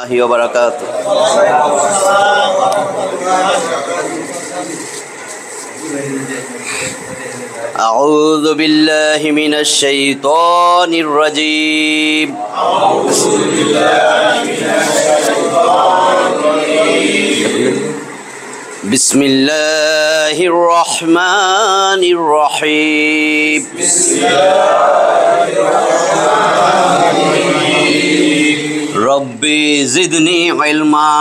وبركاته. أعوذ بالله من الشيطان الرجيم. بسم الله الرحمن الرحيم. ربي زدني علما.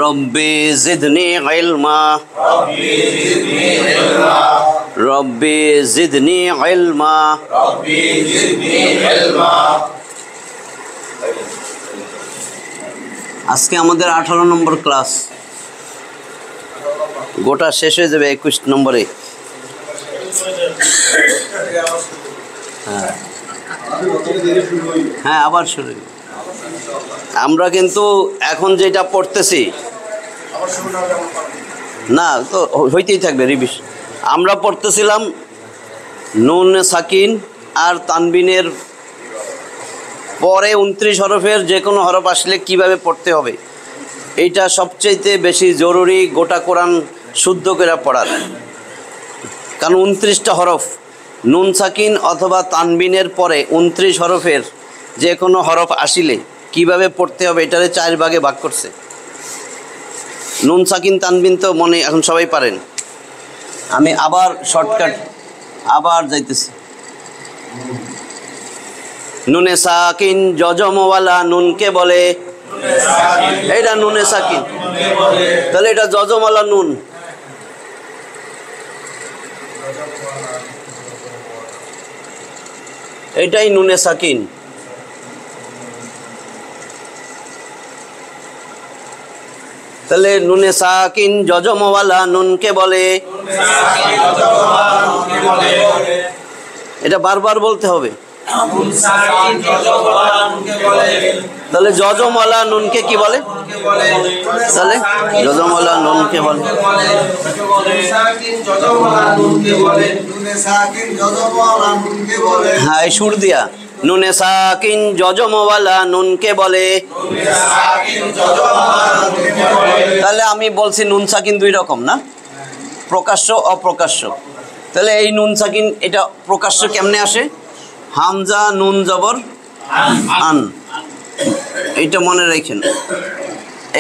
ربي زدني علما. ربي زدني علما. আজকে আমাদের 18 নম্বর ক্লাস, গোটা শেষ হয়ে যাবে 21 নম্বরে। হ্যাঁ, আবার শুরু। আমরা কিন্তু এখন যেটা পড়তেছি না, তো হইতেই থাকবে রিভিশন। আমরা পড়তেছিলাম নুন সাকিন আর তানবিনের পরে 29 হরফের যে কোনো হরফ আসলে কিভাবে পড়তে হবে, এইটা সবচেয়ে বেশি জরুরি গোটা কোরআন শুদ্ধ করে পড়ার। কারণ 29টা হরফ, নুন সাকিন অথবা তানবিনের পরে 29 হরফের যে কোনো হরফ আসিলে কিভাবে পড়তে হবে এটারে 4 ভাগে ভাগ করছে। নুন সাকিন তানবিন তো মনে এখন সবাই পারেন। আমি আবার শর্টকাট আবার যাইতেছি। নুনে সাকিন জজমওয়ালা নুনকে বলে, এটা নুনে সাকিন, তাহলে এটা জজমওয়ালা নুন। এটাই নুনে সাকিন। তাহলে নুনে সাকিন জজমওয়ালা নুনকে বলে, এটা বারবার বলতে হবে। তাহলে জজমওয়ালা নুনকে কি বলে? তাহলে জজমওয়ালা নুনকে বলে। হ্যাঁ, এই সুর দিয়া নুনে সাকিন জজমওয়ালা নুনকে বলে। তাহলে আমি বলছি নুন সাকিন 2 রকম না, প্রকাশ্য অপ্রকাশ্য। তাহলে এই নুন সাকিন এটা প্রকাশ্য কেমনে আসে? হামজা নুন জবর আন, এইটা মনে রাখেন।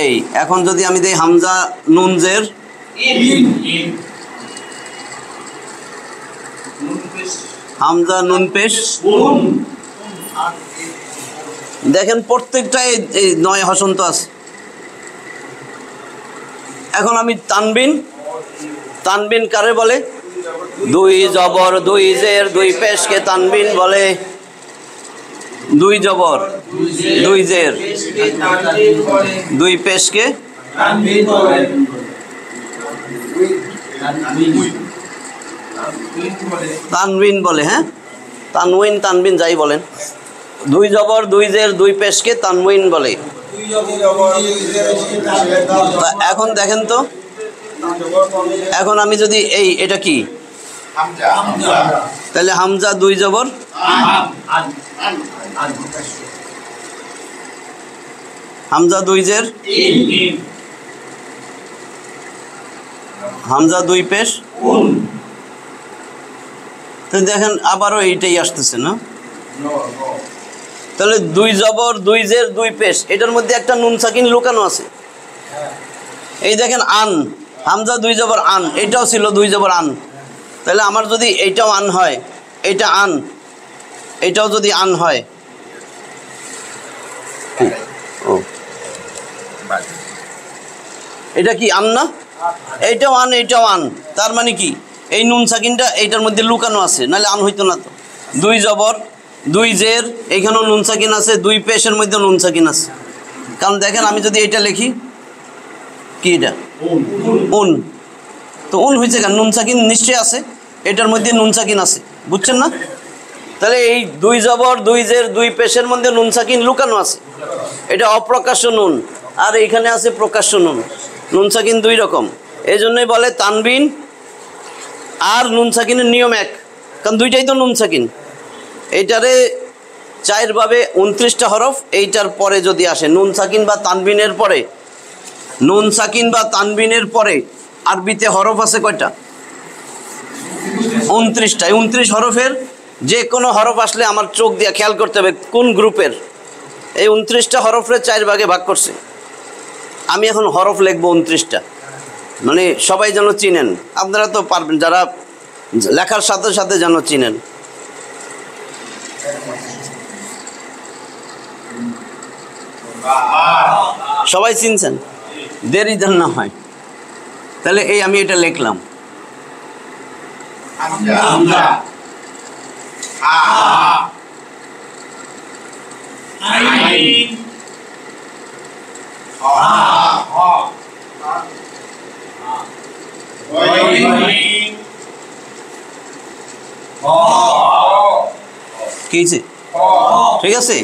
এই এখন যদি আমি দেই হামজা নুন জের হামজা নুন পেশ, দেখেন প্রত্যেকটাই 9 হসন্ত আছে। এখন আমি তানবিন, তানবিন কারে বলে? 2 জবর 2 জের 2 পেশকে তানবিন বলে। 2 জবর 2 জের 2 পেশকে তানবিন বলে। হ্যাঁ, তানউইন তানবিন যাই বলেন, 2 জবর 2 জের 2 পেশকে তানউইন বলে। এখন দেখেন তো, এখন আমি যদি এটা কি, তাহলে হামজা 2 জবর হামজা 2 জের হামজা 2 পেশ। তো দেখেন আবারও এইটাই আসতেছে না। তাহলে 2 জবর 2 জের 2 পেশ, এটার মধ্যে একটা নুন সাকিন লুকানো আছে। এই দেখেন আন, হামজা 2 জবর আন, এটাও ছিল 2 জবর আন। তাহলে আমার যদি এইটাও আন হয়, এটা আন, এটাও যদি আন হয়, এটা কি আন না? এইটাও আন, এইটাও আন, তার মানে কি এই নুন সাকিনটা এইটার মধ্যে লুকানো আছে, নাহলে আন হইতো না তো। 2 জবর 2 জের, এইখানেও নুন সাকিন আছে, 2 পেশের মধ্যে নুন সাকিন আছে। কারণ দেখেন আমি যদি এটা লিখি, কি এটা উন, তো উন হয়েছে কেন? নুন সাকিন নিশ্চয়ই আছে, এটার মধ্যে নুন সাকিন আছে, বুঝছেন না? তাহলে এই 2 জবর 2 জের 2 পেশের মধ্যে নুন সাকিন লুকানো আছে, এটা অপ্রকাশ্য নুন। আর এইখানে আছে প্রকাশ্য নুন। নুন সাকিন 2 রকম, এই জন্যই বলে তানবিন আর নুন সাকিনের নিয়ম এক, কারণ দুইটাই তো নুন সাকিন। এইটারে চারভাবে 29টা হরফ। এইটার পরে যদি আসে নুন সাকিন বা তানবিনের পরে, নুন সাকিন বা তানবিনের পরে আরবিতে হরফ আছে কয়টা? 29টা। 29 হরফের যে কোনো হরফ আসলে আমার চোখ দিয়ে খেয়াল করতে হবে কোন গ্রুপের। এই 29টা হরফের 4 ভাগে ভাগ করছে। আমি এখন হরফ লিখবো 29টা, মানে সবাই যেন চিনেন। আপনারা তো পারবেন, যারা লেখার সাথে সাথে যেন চিনেন। সবাই চিনছেন, দেরি যেন না হয়। তাহলে এই আমি এটা লিখলাম। কি হয়েছে? ঠিক আছে।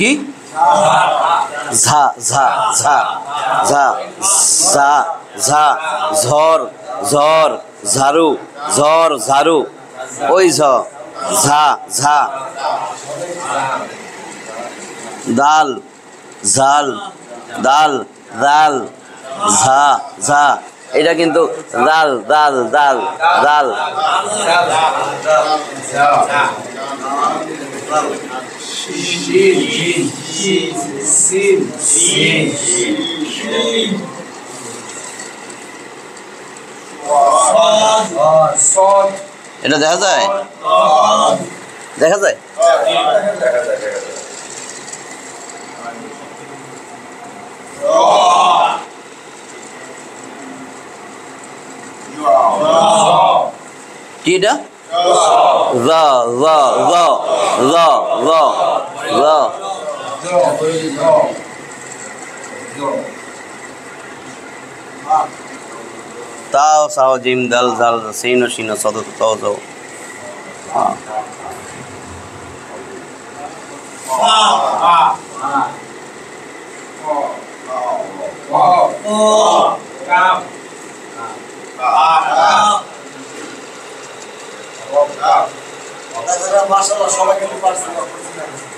কি ঝা ঝা ঝা ঝা ঝা ঝা ঝড় ঝড় ঝাড়ু ঝড় ঝাড়ু ওই ঝ ঝা ঝা দাল ঝাল দাল দাল ঝা ঝা। এটা কিন্তু দাল দাল দাল দাল। এটা দেখা যায়, দেখা যায়। কি এটা? তাও সাও জিম দাল জাল সিন ও সিন সদ তাও যাও।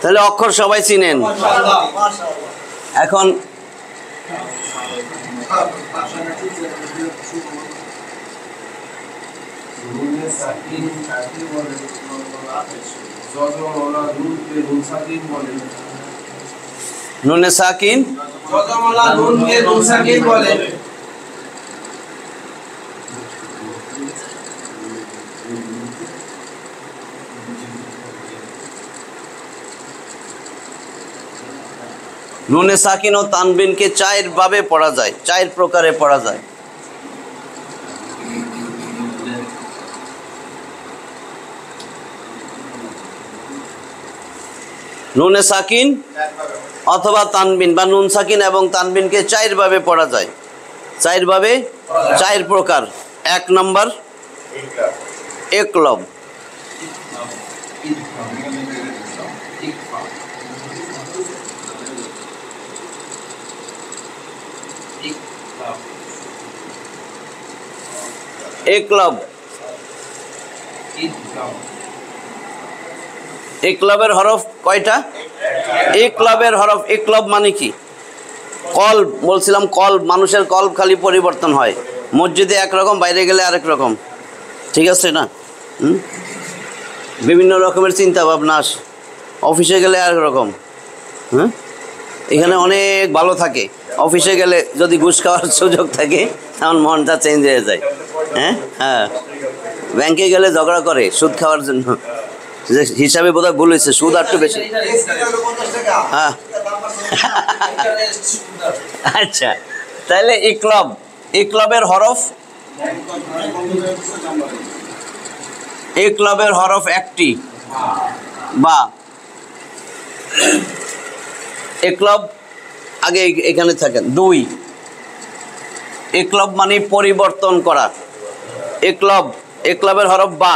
তাহলে অক্ষর সবাই চিনেন। এখন নুনে সাকিন বলে। নুনে সাকিন ও তানবিনকে 4 ভাবে পড়া যায়, 4 প্রকারে পড়া যায়। নুনে সাকিন অথবা তানবিন বা নুন সাকিন এবং তানবিনকে 4 ভাবে পড়া যায়। 4 ভাবে, 4 প্রকার। 1 নম্বর একলব। একলব, একলবের হরফ কয়টা? একলবের হরফ, একলব মানে কি? কলব বলছিলাম, কলব, মানুষের কলব খালি পরিবর্তন হয়। মসজিদে একরকম, বাইরে গেলে আরেক রকম। ঠিক আছে না? বিভিন্ন রকমের চিন্তা ভাবনা আসে। অফিসে গেলে আরেক রকম। এখানে অনেক ভালো থাকে, অফিসে গেলে যদি ঘুষ খাওয়ার সুযোগ থাকে তখন মনটা চেঞ্জ হয়ে যায়। হ্যাঁ হ্যাঁ ব্যাংকে গেলে ঝগড়া করে সুদ খাওয়ার জন্য, যে হিসাবে বোধহয় ভুল হয়েছে, সুদ আর একটু বেশি। হ্যাঁ আচ্ছা, তাহলে ইকলবের হরফ, ইকলবের হরফ একটি, বা ইকলব আগে এখানে থাকেন 2। ইকলব মানে পরিবর্তন করা। ইকলবের হরফ বা,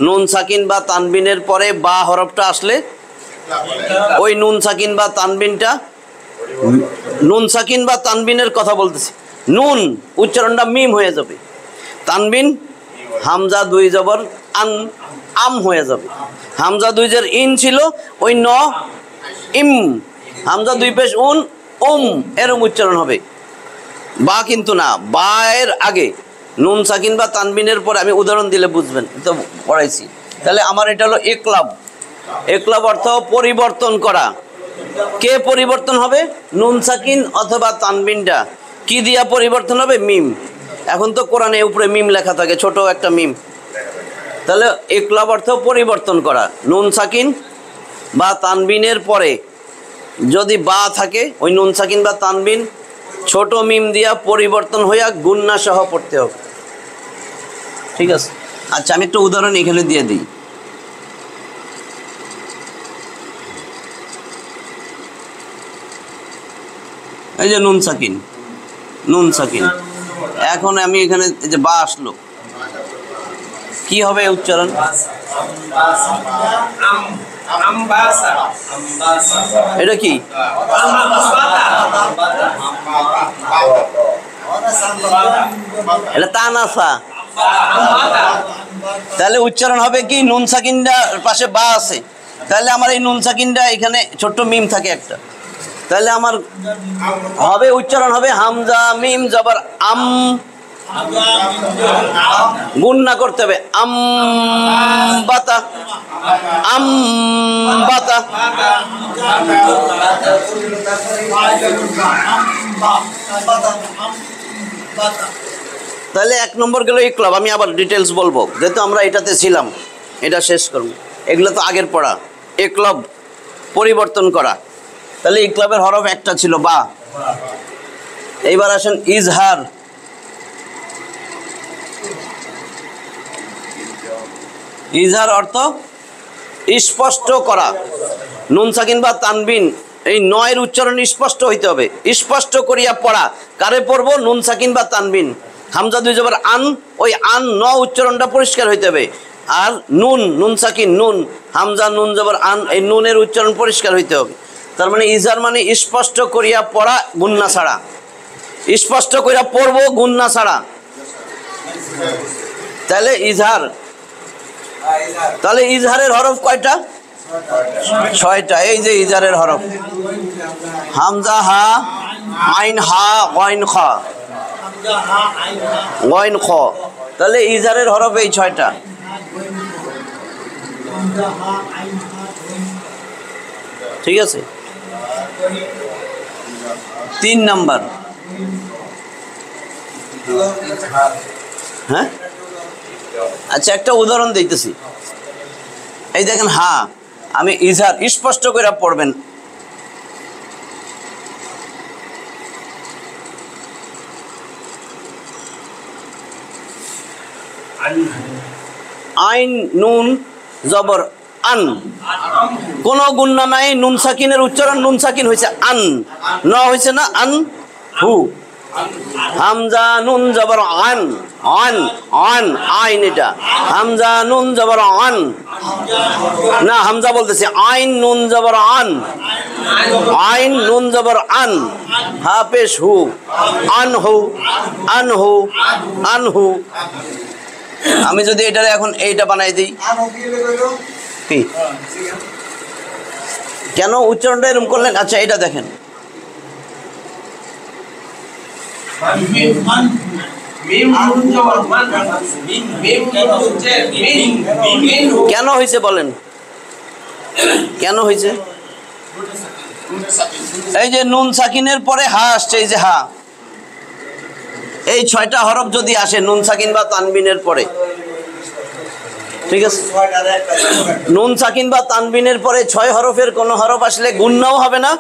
নুন সাকিন বা তানবিনের পরে বা হরফটা আসলে ওই নুন সাকিন বা তানবিনটা, নুন সাকিন বা তানবিনের কথা বলতেছি, নুন উচ্চারণটা মিম হয়ে যাবে, তানবিন হামজা 2 জবর আন, আম হয়ে যাবে। হামজা 2 জের ইন ছিল, ওই ন ইম, হামজা 2 পেশ উন এরম উচ্চারণ হবে। বা কিন্তু না, বা এর আগে নুন সাকিন বা তানবিনের পরে, আমি উদাহরণ দিলে বুঝবেন, তো পড়াইছি। তাহলে আমার এটা হলো ইকলাব। ইকলাব অর্থ পরিবর্তন করা। কে পরিবর্তন হবে? নুন সাকিন অথবা তানবিনটা কি দিয়া পরিবর্তন হবে? মিম। এখন তো কোরআনে উপরে মিম লেখা থাকে, ছোট একটা মিম। তাহলে ইকলাব অর্থ পরিবর্তন করা। নুন সাকিন বা তানবিনের পরে যদি বা থাকে, ওই নুন সাকিন বা তানবিন ছোট মিম দিয়া পরিবর্তন হইয়া গুন্না সহ পড়তে হবে। ঠিক আছে? আচ্ছা, আমি একটা উদাহরণ এখানে দিয়ে দিই। এই যে নুন সাকিন, এখন আমি এখানে যে বা আসলো, কি হবে উচ্চারণ? এটা কি? এটা তানাসা। তাহলে উচ্চারণ হবে কি? নুন সাকিনটার পাশে বা আছে, তাহলে আমার এই নুন সাকিনটা এখানে ছোট্ট মিম থাকে একটা, তাহলে আমার হবে উচ্চারণ হবে হামজা মিম জবর আম, গুন্না করতে হবে আম বাতা, আম বাতা। তাহলে 1 নম্বর গেল ইকলাব। আমি আবার ডিটেলস বলবো, যেহেতু আমরা এটাতে ছিলাম, এটা শেষ করব। এগুলো তো আগের পড়া। ইকলাব পরিবর্তন করা। তাহলে ইকলাবের হরফ একটা ছিল বা। এইবার আসেন ইজহার। ইজহার অর্থ স্পষ্ট করা। নুন সাকিন বা তানবিন এই নয়ের উচ্চারণ স্পষ্ট হইতে হবে, স্পষ্ট করিয়া পড়া। কারে পড়বো? নুন সাকিন বা তানবিন। হামজা 2 জবর আন, ওই আন ন উচ্চারণটা পরিষ্কার হইতে হবে। আর নুন সাকিন নুন, হামজা নুন জবর আন, এই নুনের উচ্চারণ পরিষ্কার হইতে হবে। তার মানে ইজহার মানে স্পষ্ট করিয়া পড়া গুন্না ছাড়া, স্পষ্ট করিয়া পড়বো গুন্না ছাড়া। তাহলে ইজহার, তাহলে ইজহারের হরফ কয়টা? 6টা। এই যে ইজহারের হরফ, হামজা হা, আইন হা, গইন খ, গইন খ। তাহলে ইজহারের হরফ এই 6টা। ঠিক আছে? 3 নাম্বার। হ্যাঁ আচ্ছা, একটা উদাহরণ দিতেছি। এই দেখেন হা, আমি ইজহার স্পষ্ট করে পড়বেন। আইন নুন জবর আন, কোন গুন্না নাই। নুন সাকিনের উচ্চারণ নুন সাকিন হয়েছে আন, ন হয়েছে না আন হু। হামজা নুন জবর আন, আন আন আইন, এটা হামজা নুন জবর আন না, হামজা বলতেছে আইন নুন জবর আন, আইন নুন জবর আন, হা পেশ হু, আন হু, আন হু, আন হু। আমি যদি এটা এখন এইটা বানাই দিই, কি কেন উচ্চারণটা এরকম করলেন? আচ্ছা, এটা দেখেন, কেন হয়েছে বলেন? কেন হয়েছে? এই যে নুন সাকিনের পরে হা আসছে, এই যে হা, এই 6টা হরফ যদি আসে নুন সাকিন বা তানবিনের পরে, ঠিক আছে, নুন সাকিন বা তানবিনের পরে 6 হরফের কোনো হরফ আসলে গুণনাও হবে না,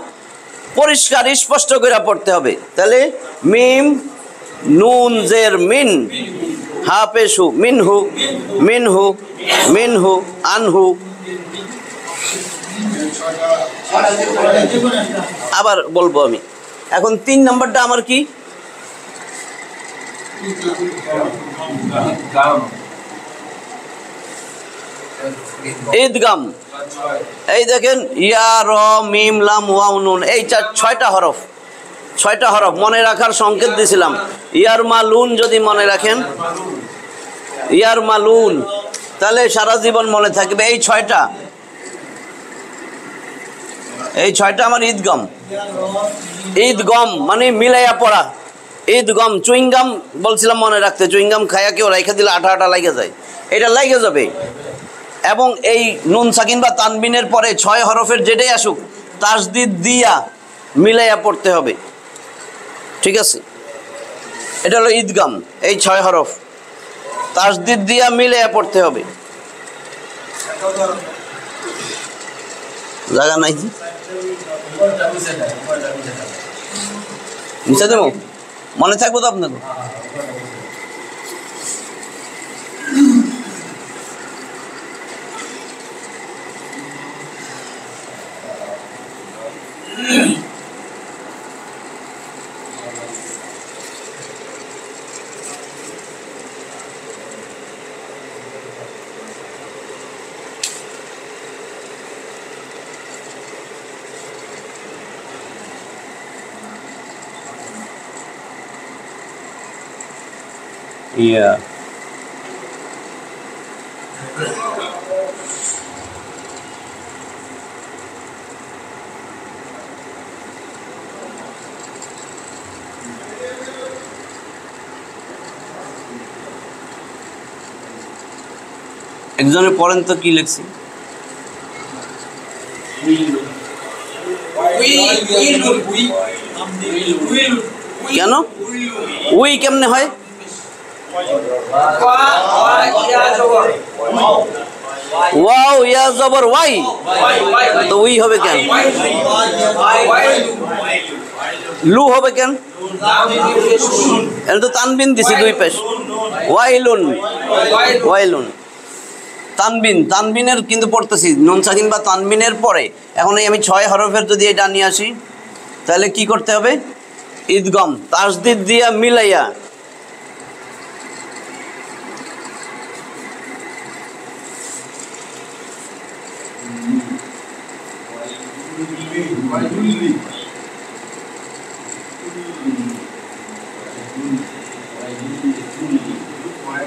পরিষ্কার স্পষ্ট করে পড়তে হবে। তাহলে মিম নুন জের মিন, হা পেশু মিনহু, মিনহু মিনহু, আনহু। আবার বলবো আমি এখন 3 নম্বরটা আমার কি? ঈদগাম। এই দেখেন ইয়া র মিম লাম ওয়াও নুন, এই 6টা হরফ, 6টা হরফ মনে রাখার সংকেত দিয়েছিলাম। ইয়ার মালুন যদি মনে রাখেন, ইয়ার মালুন, তাহলে সারা জীবন মনে থাকবে। এই 6টা, এই 6টা আমার ঈদগম। ঈদগম মানে মিলাইয়া পড়া। ঈদগম চুইংগাম বলছিলাম মনে রাখতে, চুইংগাম খায়া কেউ রেখে দিলে আঠা আঠা লাগে যায়, এটা লাগে যাবে। এবং এই নুন সাকিন বা তানবিনের পরে 6 হরফের যেটাই আসুক তাসদিদ দিয়া মিলাইয়া পড়তে হবে, ঠিক আছে? এটা হলো ঈদগাম, এই 6 হরফ তাসদিদ দিয়া মিলাইয়া পড়তে হবে। জায়গা নাই কি নিচে দেবো, মনে থাকবো তো আপনার? Yeah. একজনে পড়েন তো কি লিখছি? কেন উই কেমনে হয়? ওয়াও ইয়া জবর ওয়াই, তো উই হবে কেন? লু হবে কেন? এটা তো তানবিন দিছি 2 পেশ। ওয়াইলুন, ওয়াইলুন তানবিন, তানবিনের কিন্তু পড়তেছি নুন সাকিন বা তানবিনের পরে। এখন এই আমি 6 হরফের যদি এটা নিয়ে আসি তাহলে কি করতে হবে? ঈদগম তাসদিদ দিয়া মিলাইয়া।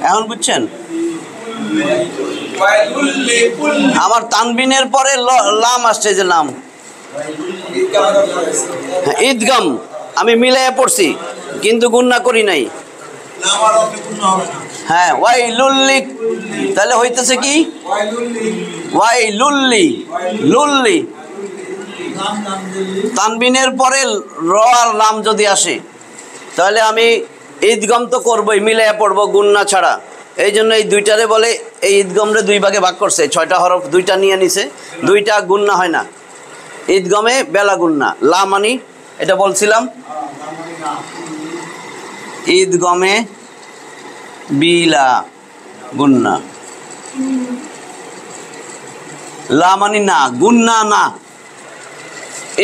এখন বুঝছেন? আমার তানবিনের পরে লাম আসছে, যে লাম ঈদগাম আমি মিলাইয়া পড়ছি কিন্তু গুণনা করি নাই। হ্যাঁ ওয়াইলুল্লি, তাহলে হইতেছে কি? ওয়াইলুল্লি, লুল্লি। তানবিনের পরে র আর লাম যদি আসে তাহলে আমি ঈদগম তো করবোই, মিলাইয়া পড়বো গুণনা ছাড়া। এই জন্য এই 2টারে বলে, এই ঈদগমরে 2 ভাগে ভাগ করছে, 6টা হরফ 2টা নিয়ে নিছে, 2টা গুণনা হয় না। ঈদগমে বেলা গুণনা, লা মানি এটা বলছিলাম, ঈদগমে বিলা গুণনা, লা মানি না, গুণনা না।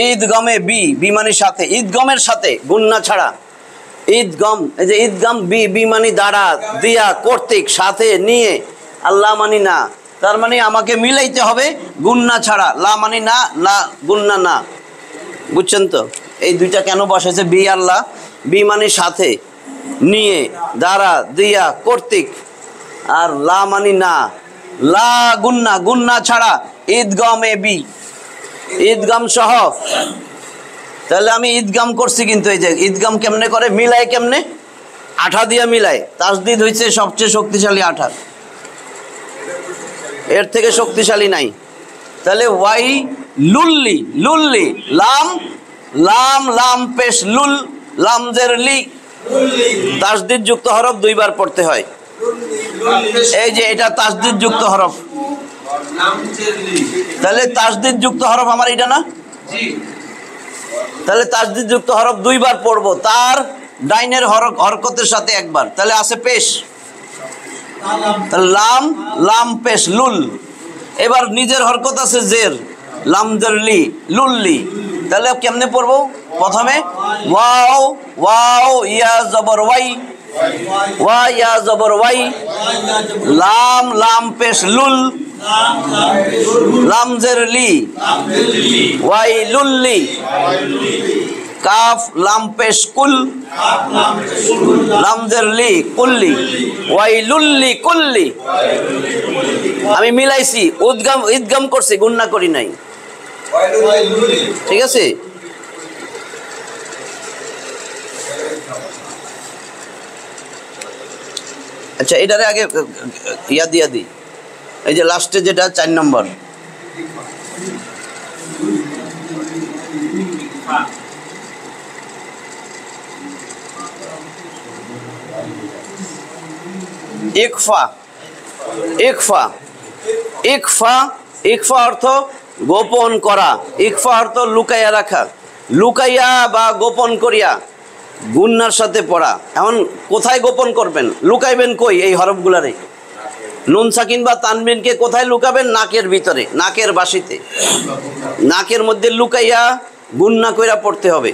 ঈদগমে বি, বি মানি সাথে, ঈদগমের সাথে গুণনা ছাড়া। ঈদগম, এই যে ঈদগম বি, বি মানি দ্বারা, দিয়া, কর্তৃক, সাথে, নিয়ে, আল্লাহ মানি না, তার মানে আমাকে মিলাইতে হবে গুণনা ছাড়া। লা মানি না, লা গুণনা না। বুঝছেন তো? এই 2টা কেন বসেছে? বি আল্লাহ, বি মানি সাথে, নিয়ে, দ্বারা, দিয়া, কর্তৃক, আর লা মানি না, লা গুণনা, গুণনা ছাড়া। ঈদগম এ বি, ঈদগম সহ। তাহলে আমি ঈদগাম করছি, কিন্তু এই যে ঈদগাম কেমনে করে, মিলায় কেমনে? আঠা দিয়া মিলায়। তাসদিদ হইছে সবচেয়ে শক্তিশালী আঠা, এর থেকে শক্তিশালী নাই। তাহলে ওয়াই লুল্লি, লুল্লি, লাম, লাম লাম পেশ লুল, লাম জের লি, তাসদিদ যুক্ত হরফ 2 বার পড়তে হয়। এই যে এটা তাসদিদ যুক্ত হরফ, তাহলে তাসদিদ যুক্ত হরফ আমার এটা না? তাহলে তাসদিদ যুক্ত হরফ দুইবার পড়বো, তার ডাইনের হরকতের সাথে একবার, তাহলে আছে পেশ, লাম লাম পেশ লুল। এবার নিজের হরকত আছে জের, লাম জের লি লুল্লি, তাহলে কেমনে পড়বো? প্রথমে ওয়াও ওয়াও ইয়া জবর ওয়াই, ওয়া ইয়া জবর ওয়াই, লাম লাম পেশ লুল, লাম জের লি ওয়াই লুল্লি, কাফ লাম পেশ কুল, লাম জের লি কুল্লি ওয়াই লুল্লি কুল্লি। আমি মিলাইছি, উদ্গম ঈদগাম করছি, গুণনা করি নাই, ঠিক আছে? আচ্ছা, এটারে আগে ইয়া দিয়া দিই, এই যে লাস্টে যেটা 4 নম্বর, ইকফা। ইকফা ইকফা ইকফা অর্থ গোপন করা, ইকফা অর্থ লুকাইয়া রাখা, লুকাইয়া বা গোপন করিয়া গুন্নার সাথে পড়া। এখন কোথায় গোপন করবেন, লুকাইবেন কই? এই হরফগুলারে নুন সাকিন বা তানবিনকে কোথায় লুকাবেন? নাকের ভিতরে, নাকের বাসিতে, নাকের মধ্যে লুকাইয়া গুন্না কইরা পড়তে হবে।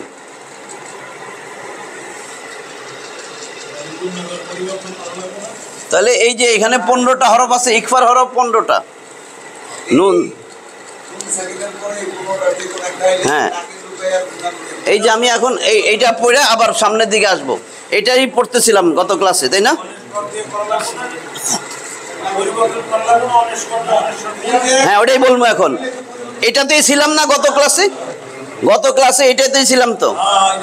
তাহলে এই যে এখানে 15টা হরফ আছে, ইকফার হরফ 15টা, নুন, হ্যাঁ। এই যে আমি এখন এইটা পড়ে আবার সামনের দিকে আসবো, এটাই পড়তেছিলাম গত ক্লাসে, তাই না? হ্যাঁ, ওটাই বলবো এখন। এটাতেই ছিলাম না গত ক্লাসে? গত ক্লাসে এটাতেই ছিলাম তো,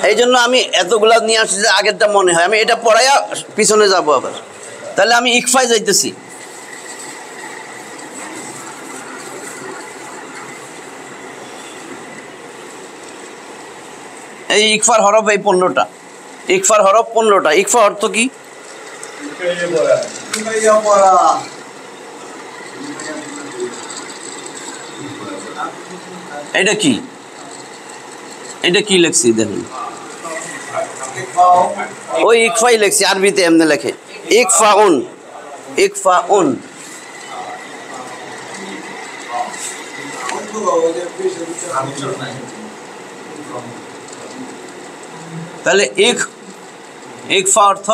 এই জন্য আমি এতগুলা নিয়ে আসছি যে আগেরটা মনে হয়। আমি এটা পড়াইয়া পিছনে যাব আবার। তাহলে আমি ইকফায় যাইতেছি। এই ইকফার হরফ এই 15টা, ইকফার হরফ 15টা। ইকফা অর্থ কি? এটা কি? এটা কি লেখছি দেখুন, ওই ইকফাই লেখছি, আরবিতে এমনি লেখে ইকফাউন, ইকফাউন। তাহলে ইকফা অর্থ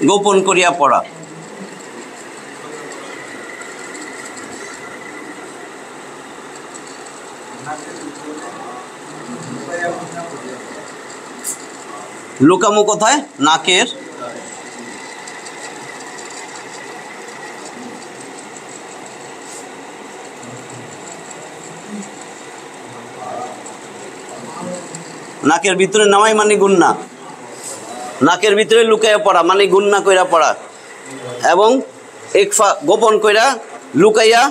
গোপন করিয়া পড়া। লুকামো কোথায়? নাকের, নাকের ভিতরে নামাই মানে গুন্না, নাকের ভিতরে লুকাইয়া পড়া মানে গুন্না কইরা পড়া। এবং ইকফা গোপন কইরা, লুকাইয়া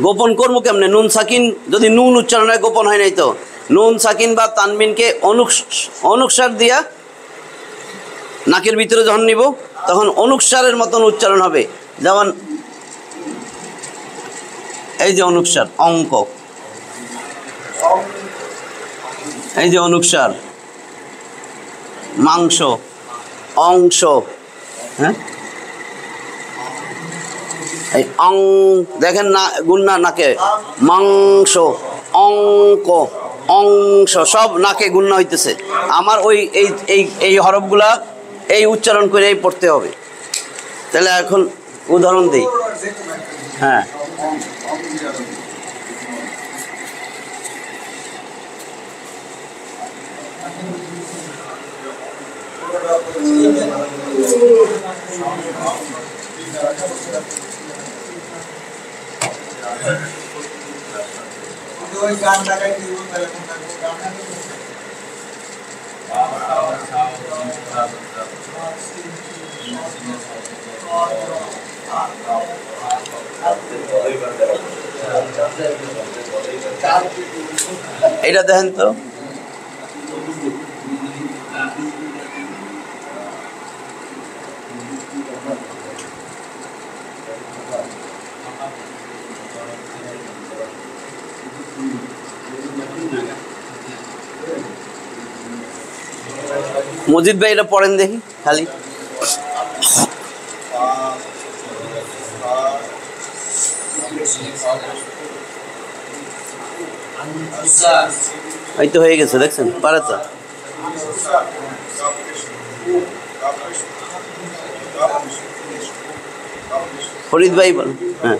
গোপন করবো কেমনে? নুন সাকিন যদি নুন উচ্চারণ হয়, গোপন হয় নাই তো, নুন সাকিন বা তানবিনকে অনুসার দিয়া নাকের ভিতরে যখন নিব তখন অনুসারের মতন উচ্চারণ হবে। যেমন এই যে অনুসার, অঙ্ক, এই যে অনুসার, মাংস, অংশ, হ্যাঁ, এই অং দেখেন না, গুন্না নাকে, মাংস, অঙ্ক, অংশ, সব নাকে গুন্না হইতেছে। আমার ওই এই এই এই হরফগুলা এই উচ্চারণ করে পড়তে হবে। তাহলে এখন উদাহরণ দিই, হ্যাঁ। এটা দেখেন তো, মজিদ ভাই এটা পড়েন দেখি খালি। এই তো হয়ে গেছে, দেখছেন পারে তো। ফরিদ ভাই বল। হ্যাঁ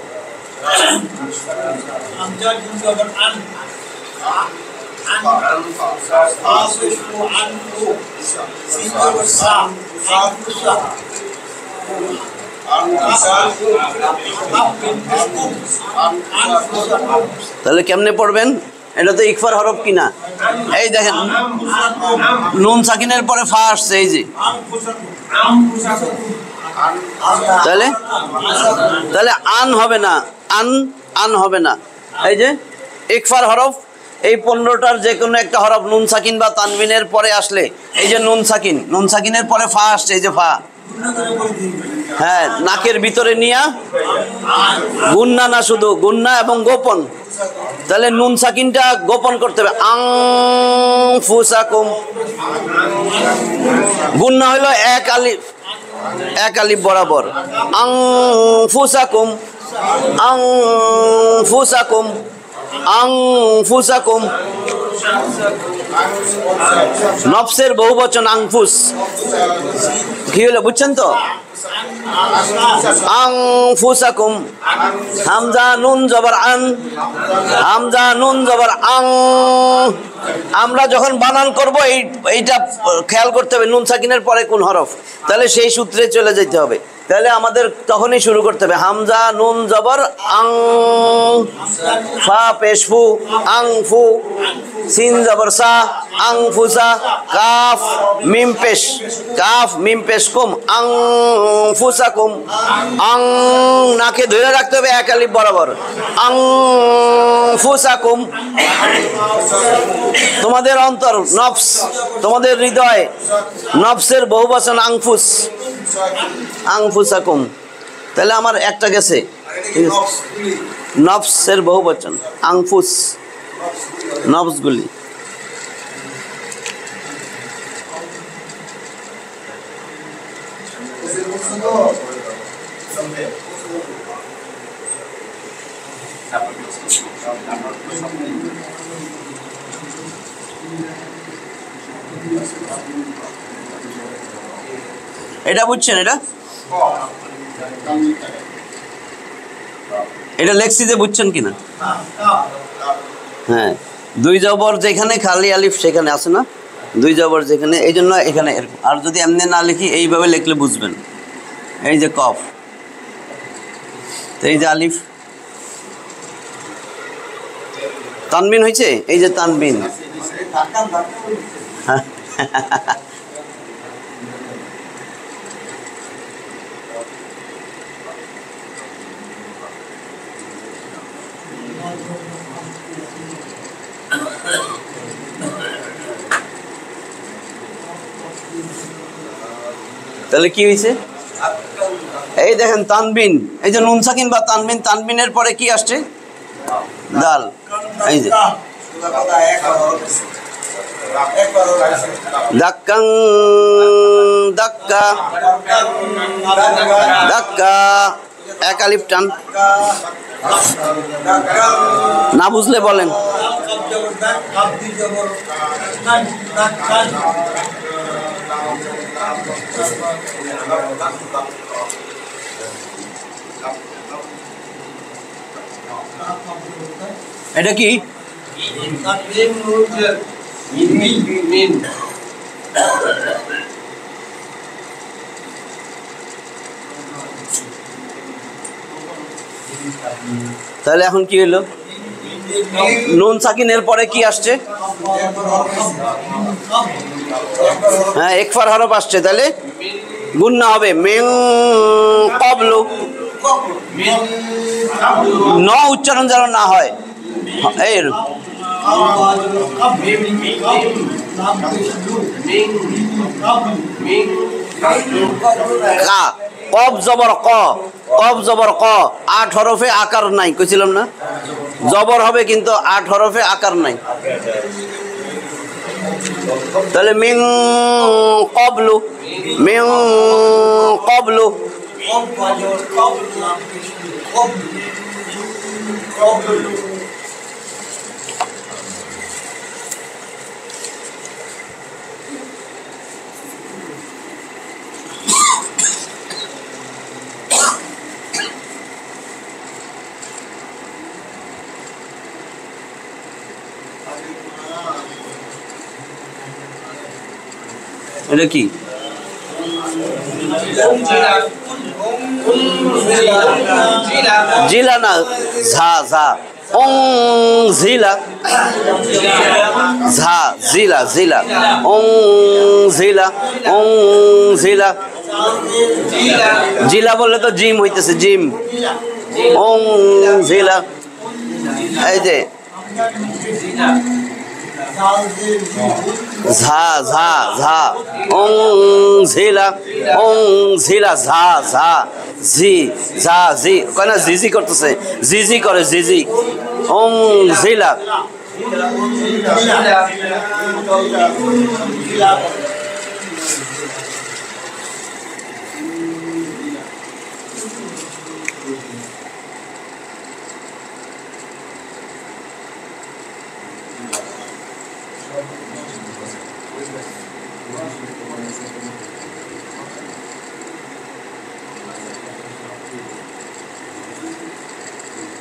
তাহলে কেমনে পড়বেন? এটা তো ইকফার হরফ কিনা? এই দেখেন নুন সাকিনের পরে ফা আসছে, এই যে তাহলে তাহলে আন হবে না, আন হবে না। এই যে ইকফার হরফ, এই 15টার যে কোনো একটা হরফ নুন সাকিন বা তানবিনের পরে আসলে, এই যে নুন সাকিনের পরে ফা আসছে, এই যে ফা, হ্যাঁ নাকের ভিতরে নিয়া গুন্না না, শুধু গুন্না এবং গোপন। তাহলে নুন সাকিনটা গোপন করতে হবে। আং ফুসাকুম, গুন্না হইল এক আলিফ বরাবর। আং ফুসাকুম, আং ফুসাকুম, আং ফুসাকুম। নফসের বহুবচন আংফুস। কি হলো বুঝছেন তো? আনফুসাকুম, হামজা নুন জবর আন, হামজা নুন জবর আং। আমরা যখন বানান করব এইটা খেয়াল করতে হবে নুন সাকিনের পরে কোন হরফ, তাহলে সেই সূত্রে চলে যেতে হবে। তাহলে আমাদের তখনই শুরু করতে হবে হামজা নুন জবর আং, ফা পেশফু আংফু, সিন জবর সা আংফুসা, কাফ মিম পেশ কুম আংফুসাকুম। আং নাকে ধরে রাখতে হবে এক আলিফ বরাবর। আংফুসাকুম। তোমাদের অন্তর নফস, তোমাদের হৃদয়, নফসের বহুবচন আংফুস, আংফুসাকুম। তাহলে আমার একটা গেছে, নফসের বহুবচন আংফুস, নফসগুলি। এটা বুঝছেন? এটা লেখছি যে বুঝছেন কিনা? হ্যাঁ, দুই জবর যেখানে খালি আলিফ সেখানে আছে না, দুই জবর যেখানে, এই জন্য এখানে। আর যদি এমনি না লিখি এইভাবে লিখলে বুঝবেন। এই যে কফ, এই যে আলিফ, তানবিন হয়েছে, এই যে তানবিন। তাহলে কি হয়েছে? এই দেখেন তানবিন, এই যে নুন সাকিন বা তানবিন, তানবিনের পরে কি আসছে? দাল। এই যে দাক্কাং, দাক্কা, দাক্কা, এক আলিফ টান। না বুঝলে বলেন। এটা কি? তাহলে এখন কি হলো? নুন সাকিনের পরে কি আসছে? হ্যাঁ, ইকফার হরফ আসছে, তাহলে গুন্না হবে মিন ক্বাবলু। ন উচ্চারণ যেন না হয়। এই কা, কফ জবর ক, কফ জবর ক, 8 হরফে আকার নাই, কইছিলাম না? জবর হবে কিন্তু 8 হরফে আকার নাই। তাহলে মিন ক্বাবলু, মিন ক্বাবলু। এটা কি? জিলা না, ঝা ঝা, ওং জিলা, ঝা জিলা জিলা, ওং জিলা, ওং জিলা। জিলা বললে তো জিম হইতেছে, জিম। ওং জিলা, এই যে ঝা ঝা ঝা, ওং ঝিলা, ওং ঝিলা, ঝা ঝা, জি ঝা জি, কয় না জিজি করতেছে, জিজি করে জিজি, ওং ঝিলা।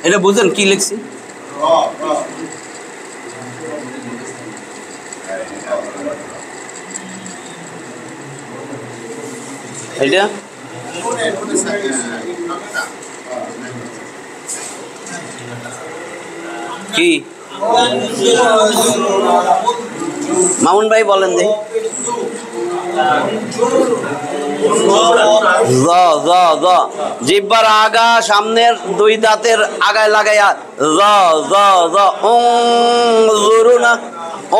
এটা বুঝেন কি লিখছি? এটা কি মামুন ভাই বলেন দেখি। জিহ্বার আগা সামনের দুই দাঁতের আগায় লাগাইয়া জ জ জ, উনজুরুনা,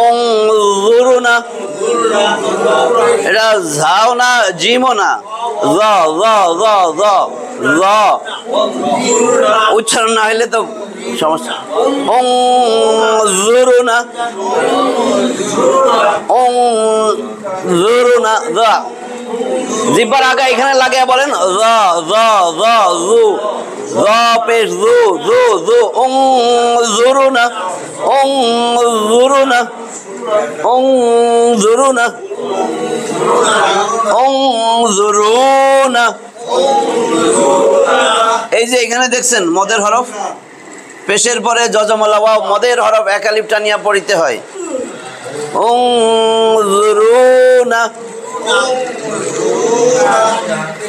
উনজুরুনা। এটা ঝাও না জিমও না, জ জ জ জ জ। উচ্চারণ না হইলে তো সমস্যা। উনজুরুনা, উনজুরুনা, জ। জিহ্বার আগা এখানে লাগিয়ে বলেন জ জ জ জু, জ পেশ জু জু জু, উনজুরুনা, উনজুরুনা, উনজুরুনা, উনজুরুনা। এই যে এখানে দেখছেন মদের হরফ, পেশের পরে যজমলা ওয়াও, মদের হরফ এক আলিফ টানিয়া পড়িতে হয়। উনজুরুনা,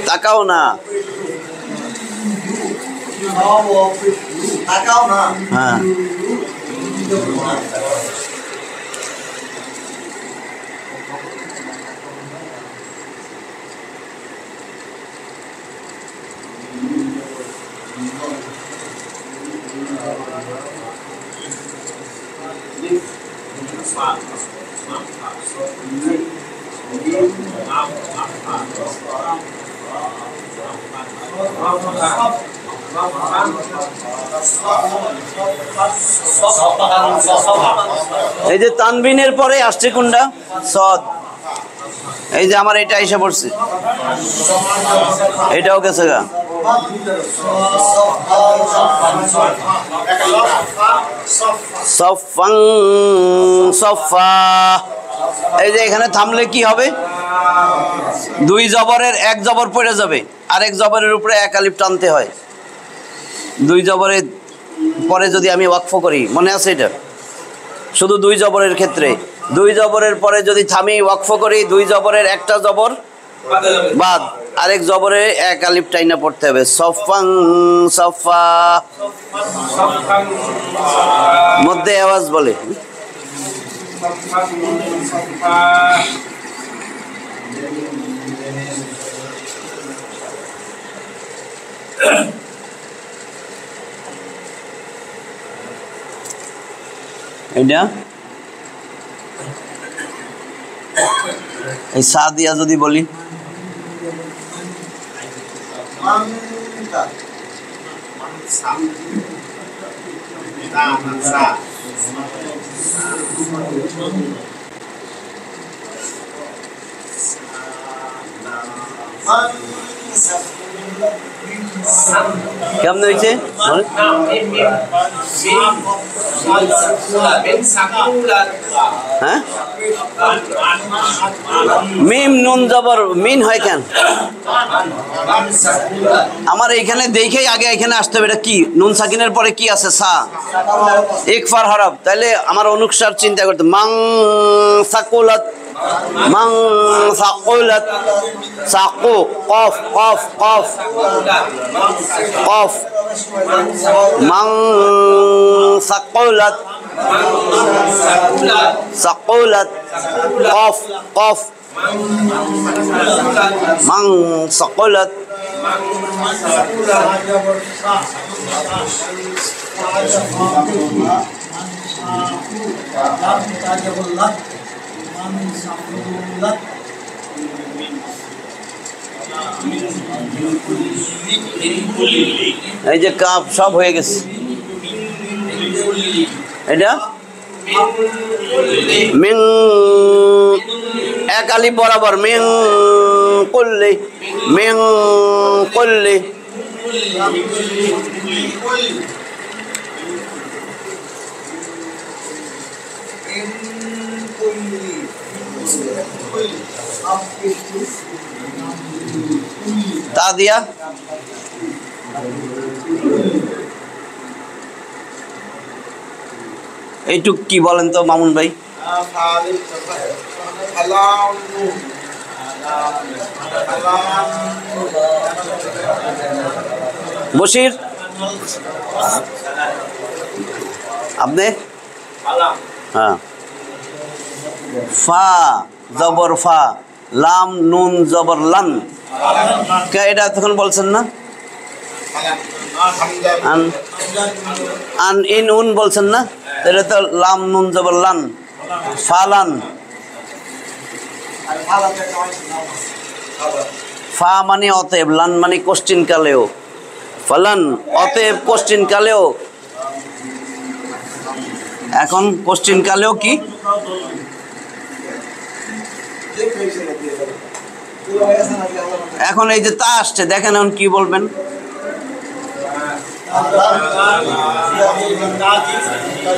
তাকাও না, হ্যাঁ। এই যে তানবিনের পরে আসছে কোনটা? সদ। এই যে আমার এটা এসে পড়ছে, এটাও গেছে গা। সফাং সফা। এই যে এখানে থামলে কি হবে? দুই জবরের এক জবর পড়ে যাবে, আরেক জবরের উপরে এক আলিফ টানতে হয়। দুই জবরের পরে যদি আমি ওয়াকফ করি, মনে আছে এটা? শুধু দুই জবরের ক্ষেত্রে, দুই জবরের পরে যদি থামি ওয়াকফ করি, দুই জবরের একটা জবর বাদ, আরেক জবরে এক আলিফ টাইনা পড়তে হবে। সফাং সফা, মধ্যে আওয়াজ বলে। এটা এই সাদিয়া যদি বলি, কেমন হয়েছে? হ্যাঁ, মিম নুন জবর মিন হয় কেন? আমার এইখানে দেখেই আগে এখানে আসতে হবে। এটা কি? নুন সাকিনের পরে কি আছে? সা, ইকফার হরফ। তাহলে আমার অনুসার চিন্তা করতে, মাং সাকুলাত, মাং সাকুলাত, সাকু, কফ কফ কফ কফ, মাং সাকুলাত, সাকুলাত, কফ কফ, মাং সাকুলাত। এই যে কাপ সব হয়ে গেছে। এটা মিং, এক আলিফ বরাবর, মিং কুল্লি, মিং কুল্লি। তা দিয়া এইটুক কি বলেন তো মামুন ভাই? বশির আপনি? হ্যাঁ, ফা জবর ফা, লাম নুন জবর লান। এটা তখন বলছেন না? আন আন ইন উন বলছেন না? এটা তো লাম নুন জবর লান, ফালান। ফা মানে অতএব, লান মানে কোশ্চিন কালেও, ফালান অতএব কোশ্চিন কালেও। এখন কোশ্চিন কালেও কি? এখন এই যে তা আসছে, দেখেন এখন কি বলবেন?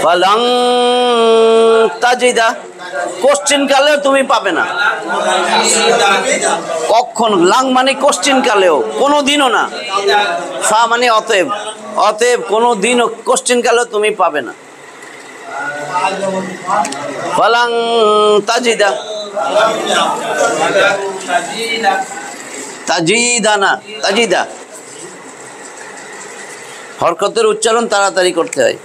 ফালাং তাজিদা, কোশ্চিন কালেও তুমি পাবে না কখন। লাং মানে কোশ্চিন কালেও, কোনোদিনও না। ফা মানে অতএব, অতএব কোনোদিনও কোশ্চিন কালেও তুমি পাবে না। ফালাং তাজিদা, তাজিদা না, তাজিদা। হরকতের উচ্চারণ তাড়াতাড়ি করতে হয়।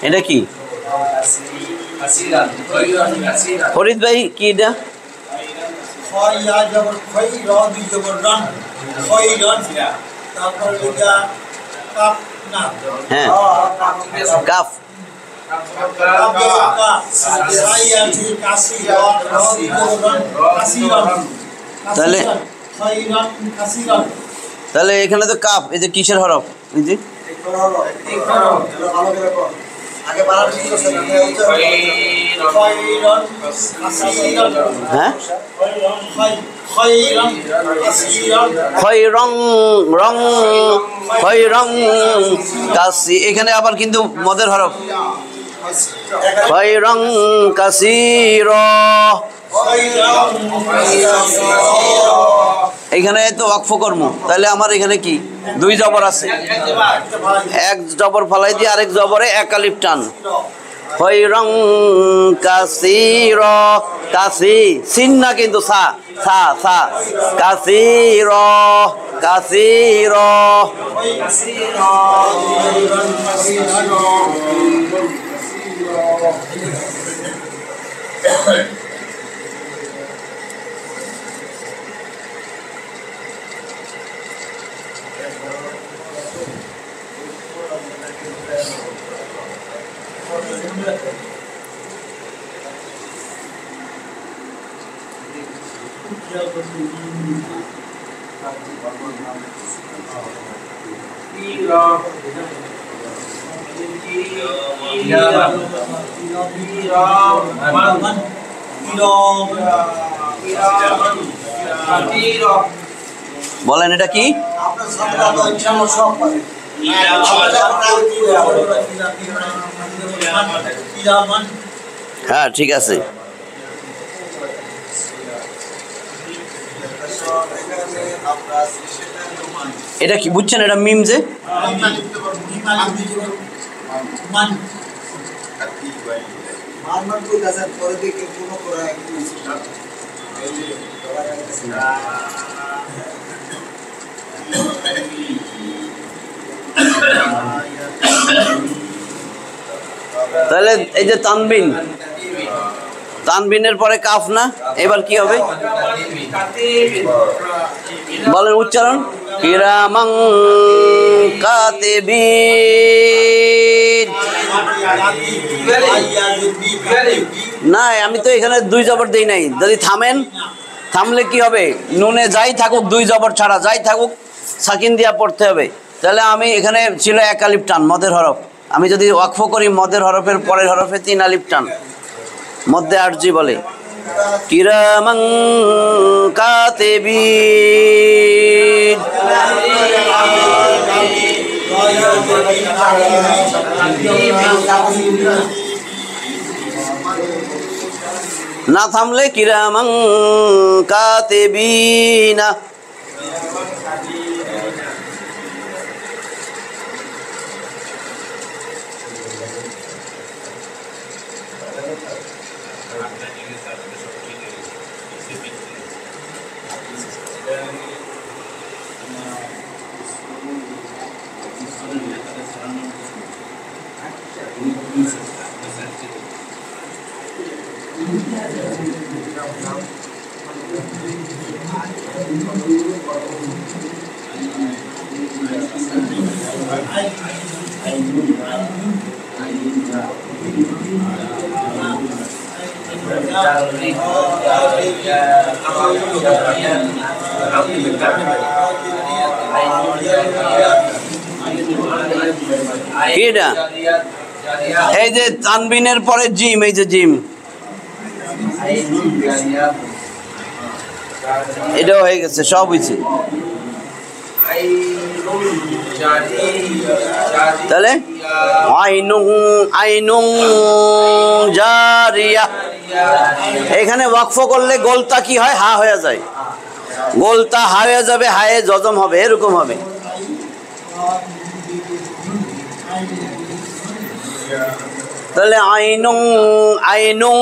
এটা কি ফরিদ ভাই? কি এটা? হ্যাঁ, কাফ। তাহলে তাহলে এখানে তো কাফ, এই যে কিসের হরফ? এই যে হ্যাঁ, খয়রং রং, খয়রং কাসি। এখানে আবার কিন্তু মদের হরফ, খয়রং কাসির। এইখানে তো ওয়াকফ কর্ম, তাহলে আমার এখানে কি দুই জবর আছে, এক জবর ফলাই দিয়ে আরেক জবরে এক আলিফ টান। খয়রং কাসির, কাসি সিন না কিন্তু সা। সা সা কাসির কাসির বলেন এটা কি? হ্যাঁ ঠিক আছে। এটা কি বুঝছেন? এটা মিম যে তাহলে এই যে তানবিন, তানবিনের পরে কাফ না, এবার কি হবে বলেন উচ্চারণ? কিরামান কাতিবিন। না আমি তো এখানে দুই জবর দেই নাই। যদি থামেন, থামলে কি হবে? নুনে যাই থাকুক, দুই জবর ছাড়া যাই থাকুক সাকিন দিয়া পড়তে হবে। তাহলে আমি এখানে ছিল এক আলিফ টান মদের হরফ, আমি যদি ওয়াকফ করি মদের হরফের পরের হরফে তিন আলিফ টান, মধ্যে আরজি বলে কিরামান কাতিবিন। না থামলে কিরামান কাতিবিনা। এটা এই যে তানবিনের পরে জিম, এই যে জিম, এটাও হয়ে গেছে, সব হয়েছে। তাহলে আইনুন আইনুন জারিয়া, এখানে ওয়াকফ করলে গোলতা কি হয়? হা হয়ে যায়, গোলতা হা হয়ে যাবে, হায়ে জজম হবে, এরকম হবে। তাহলে আইনুন আইনুন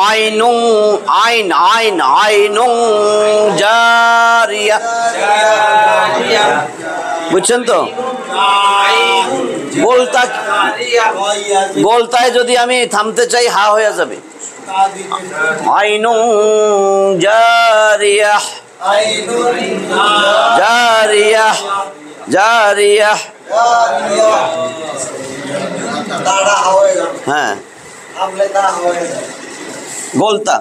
আইনুন আইন আইন আইনুন জারিয়া, বুঝছেন তো? গোলতা, গোলতায় যদি আমি থামতে চাই হা হয়ে যাবে। আইনুন জারিয়া জারিয়া জারিয়া, হ্যাঁ গোলতা।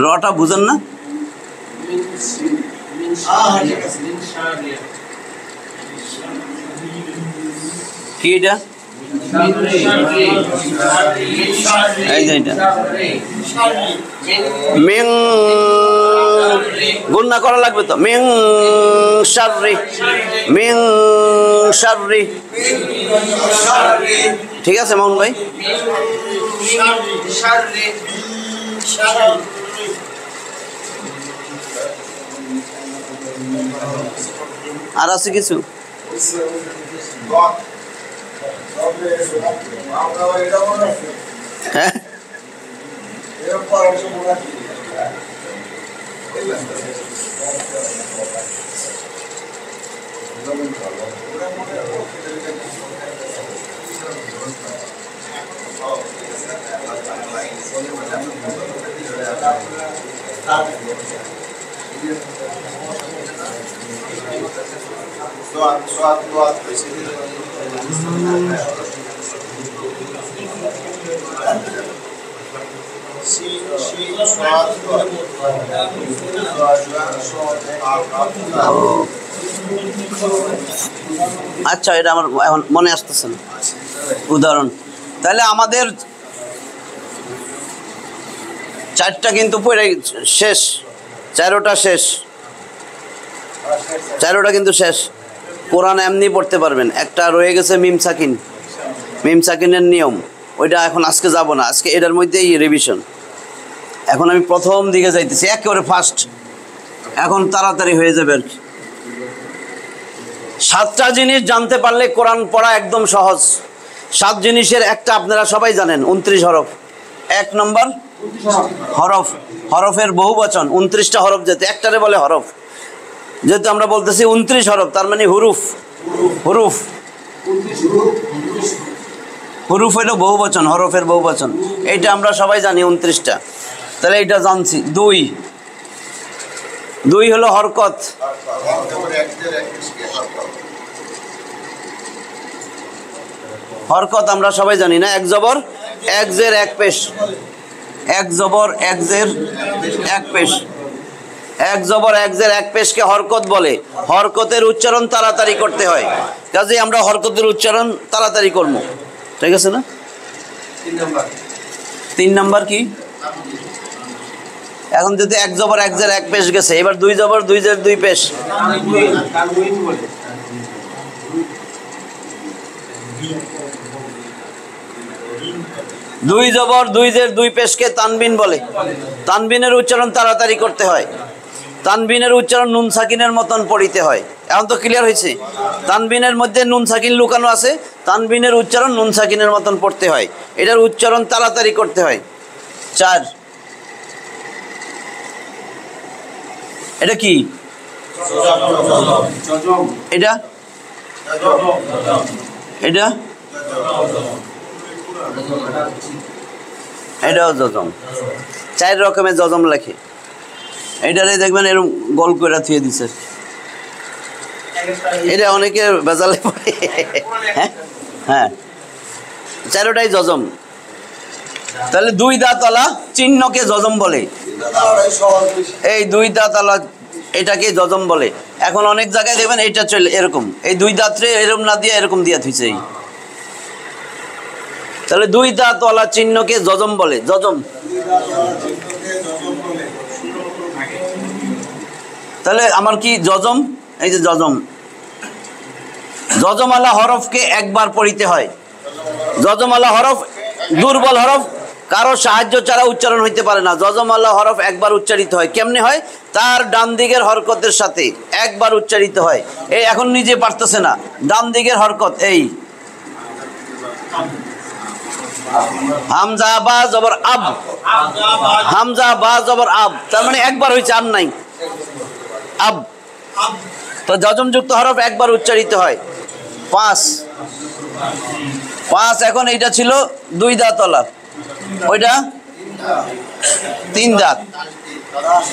রটা বুঝেন না? কি এটা? এই যে এটা মিং গুণনা করা লাগবে তো, মিং শাররি, মিং শাররি। ঠিক আছে মামুন ভাই? আর আছে কিছু? হ্যাঁ আচ্ছা, এটা আমার এখন মনে আসতেছে না উদাহরণ। তাহলে আমাদের চারটা কিন্তু পড়ে শেষ, চারোটা শেষ, চারোটা কিন্তু শেষ। কোরআন এমনি পড়তে পারবেন। একটা রয়ে গেছে মিম সাকিন, মিম সাকিনের নিয়ম, ওইটা এখন আজকে যাব না, আজকে এটার মধ্যেই রিভিশন। এখন আমি প্রথম দিকে যাইতেছি, একেবারে ফার্স্ট, এখন তাড়াতাড়ি হয়ে যাবে আর কি। 7টা জিনিস জানতে পারলে কোরআন পড়া একদম সহজ। 7 জিনিসের একটা আপনারা সবাই জানেন, 29 হরফ। 1 নম্বর হরফ, হরফের বহু বচন, 29টা হরফ, যেতে একটারে বলে হরফ। যেহেতু আমরা বলতেছি 29 হরফ, তার মানে হুরুফ, হুরুফ, হুরুফ হইল বহু বচন, হরফের বহু বচন। এইটা আমরা সবাই জানি 29টা, তাহলে এইটা জানছি। 2 হলো হরকত, হরকত আমরা সবাই জানি না, 1 জবর 1 জের 1 পেশ, 1 জবর 1 জের 1 পেশ, 1 জবর 1 জের 1 পেশকে হরকত বলে। হরকতের উচ্চারণ তাড়াতাড়ি করতে হয়, কাজেই আমরা হরকতের উচ্চারণ তাড়াতাড়ি করবো, ঠিক আছে না? 3 নাম্বার কি? এখন যদি 1 জবর 1 জের 1 পেশ গেছে, এবার 2 জবর 2 জের 2 পেশ, 2 জবর 2 জের 2 পেশকে তানবিন বলে। তানবিনের উচ্চারণ তাড়াতাড়ি করতে হয়, তানবিনের উচ্চারণ নুন সাকিনের মতন পড়িতে হয়। এখন তো ক্লিয়ার হয়েছে? তানবিনের মধ্যে নুন সাকিন লুকানো আছে, তানবিনের উচ্চারণ নুন সাকিনের মতন পড়তে হয়, এটার উচ্চারণ তাড়াতাড়ি করতে হয়। 4, এটা কি? এটা এটা এটাও জজম। 4 রকমের জজম লেখে, এইটারে দেখবেন এরকম গোল করে থুয়ে দিছে, এটা অনেকে বেজালে পড়ে। হ্যাঁ হ্যাঁ, 4টাই জজম। তাহলে 2 দাঁতওয়ালা চিহ্নকে জজম বলে, এই 2 দাঁতওয়ালা এটাকে জজম বলে। এখন অনেক জায়গায় দেখবেন এটা চলে এরকম, এই 2 দাঁতরে এরকম না দিয়ে এরকম দিয়া থুইছে, তাহলে 2 দাঁতওয়ালা চিহ্নকে জজম বলে। জজম, তাহলে আমার কি জজম? এই যে জজম, জজমালা হরফকে একবার পড়িতে হয়। জজমালা হরফ দুর্বল হরফ, কারো সাহায্য ছাড়া উচ্চারণ হইতে পারে না। জজমালা হরফ একবার উচ্চারিত হয়। কেমনে হয়? তার ডান দিকের হরকতের সাথে একবার উচ্চারিত হয়। এই এখন নিজে পারতেছে না, ডান দিকের হরকত, এই হামজা বা জবর আব, হামজা বা জবর আব, তার মানে একবার হয়েছে, আর নাই, আব। তো জজমযুক্ত হরফ একবার উচ্চারিত হয়। 5, এখন এইটা ছিল 2 দাঁতওয়ালা, ওইটা 3 দাঁত।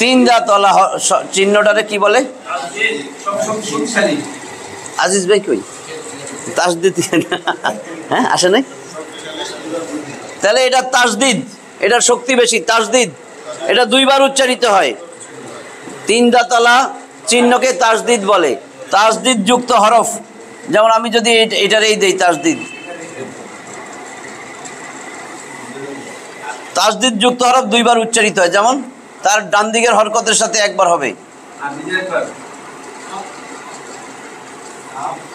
3 দাঁতওয়ালা চিহ্নটারে কি বলে? আজিজ ভাই কই? তাসদিদ। হ্যাঁ, আসে নাই? তাহলে এটা তাসদিদ, এটার শক্তি বেশি, তাসদিদ। এটা 2 বার উচ্চারিত হয়। 3 দাঁতওয়ালা চিহ্নকে তাসদিদ বলে। তাসদিদ যুক্ত হরফ, যেমন আমি যদি এটার এই দেই তাসদিদ, তাসদিদ যুক্ত হরফ দুইবার উচ্চারিত হয়, যেমন তার ডান দিকের হরকতের সাথে একবার হবে।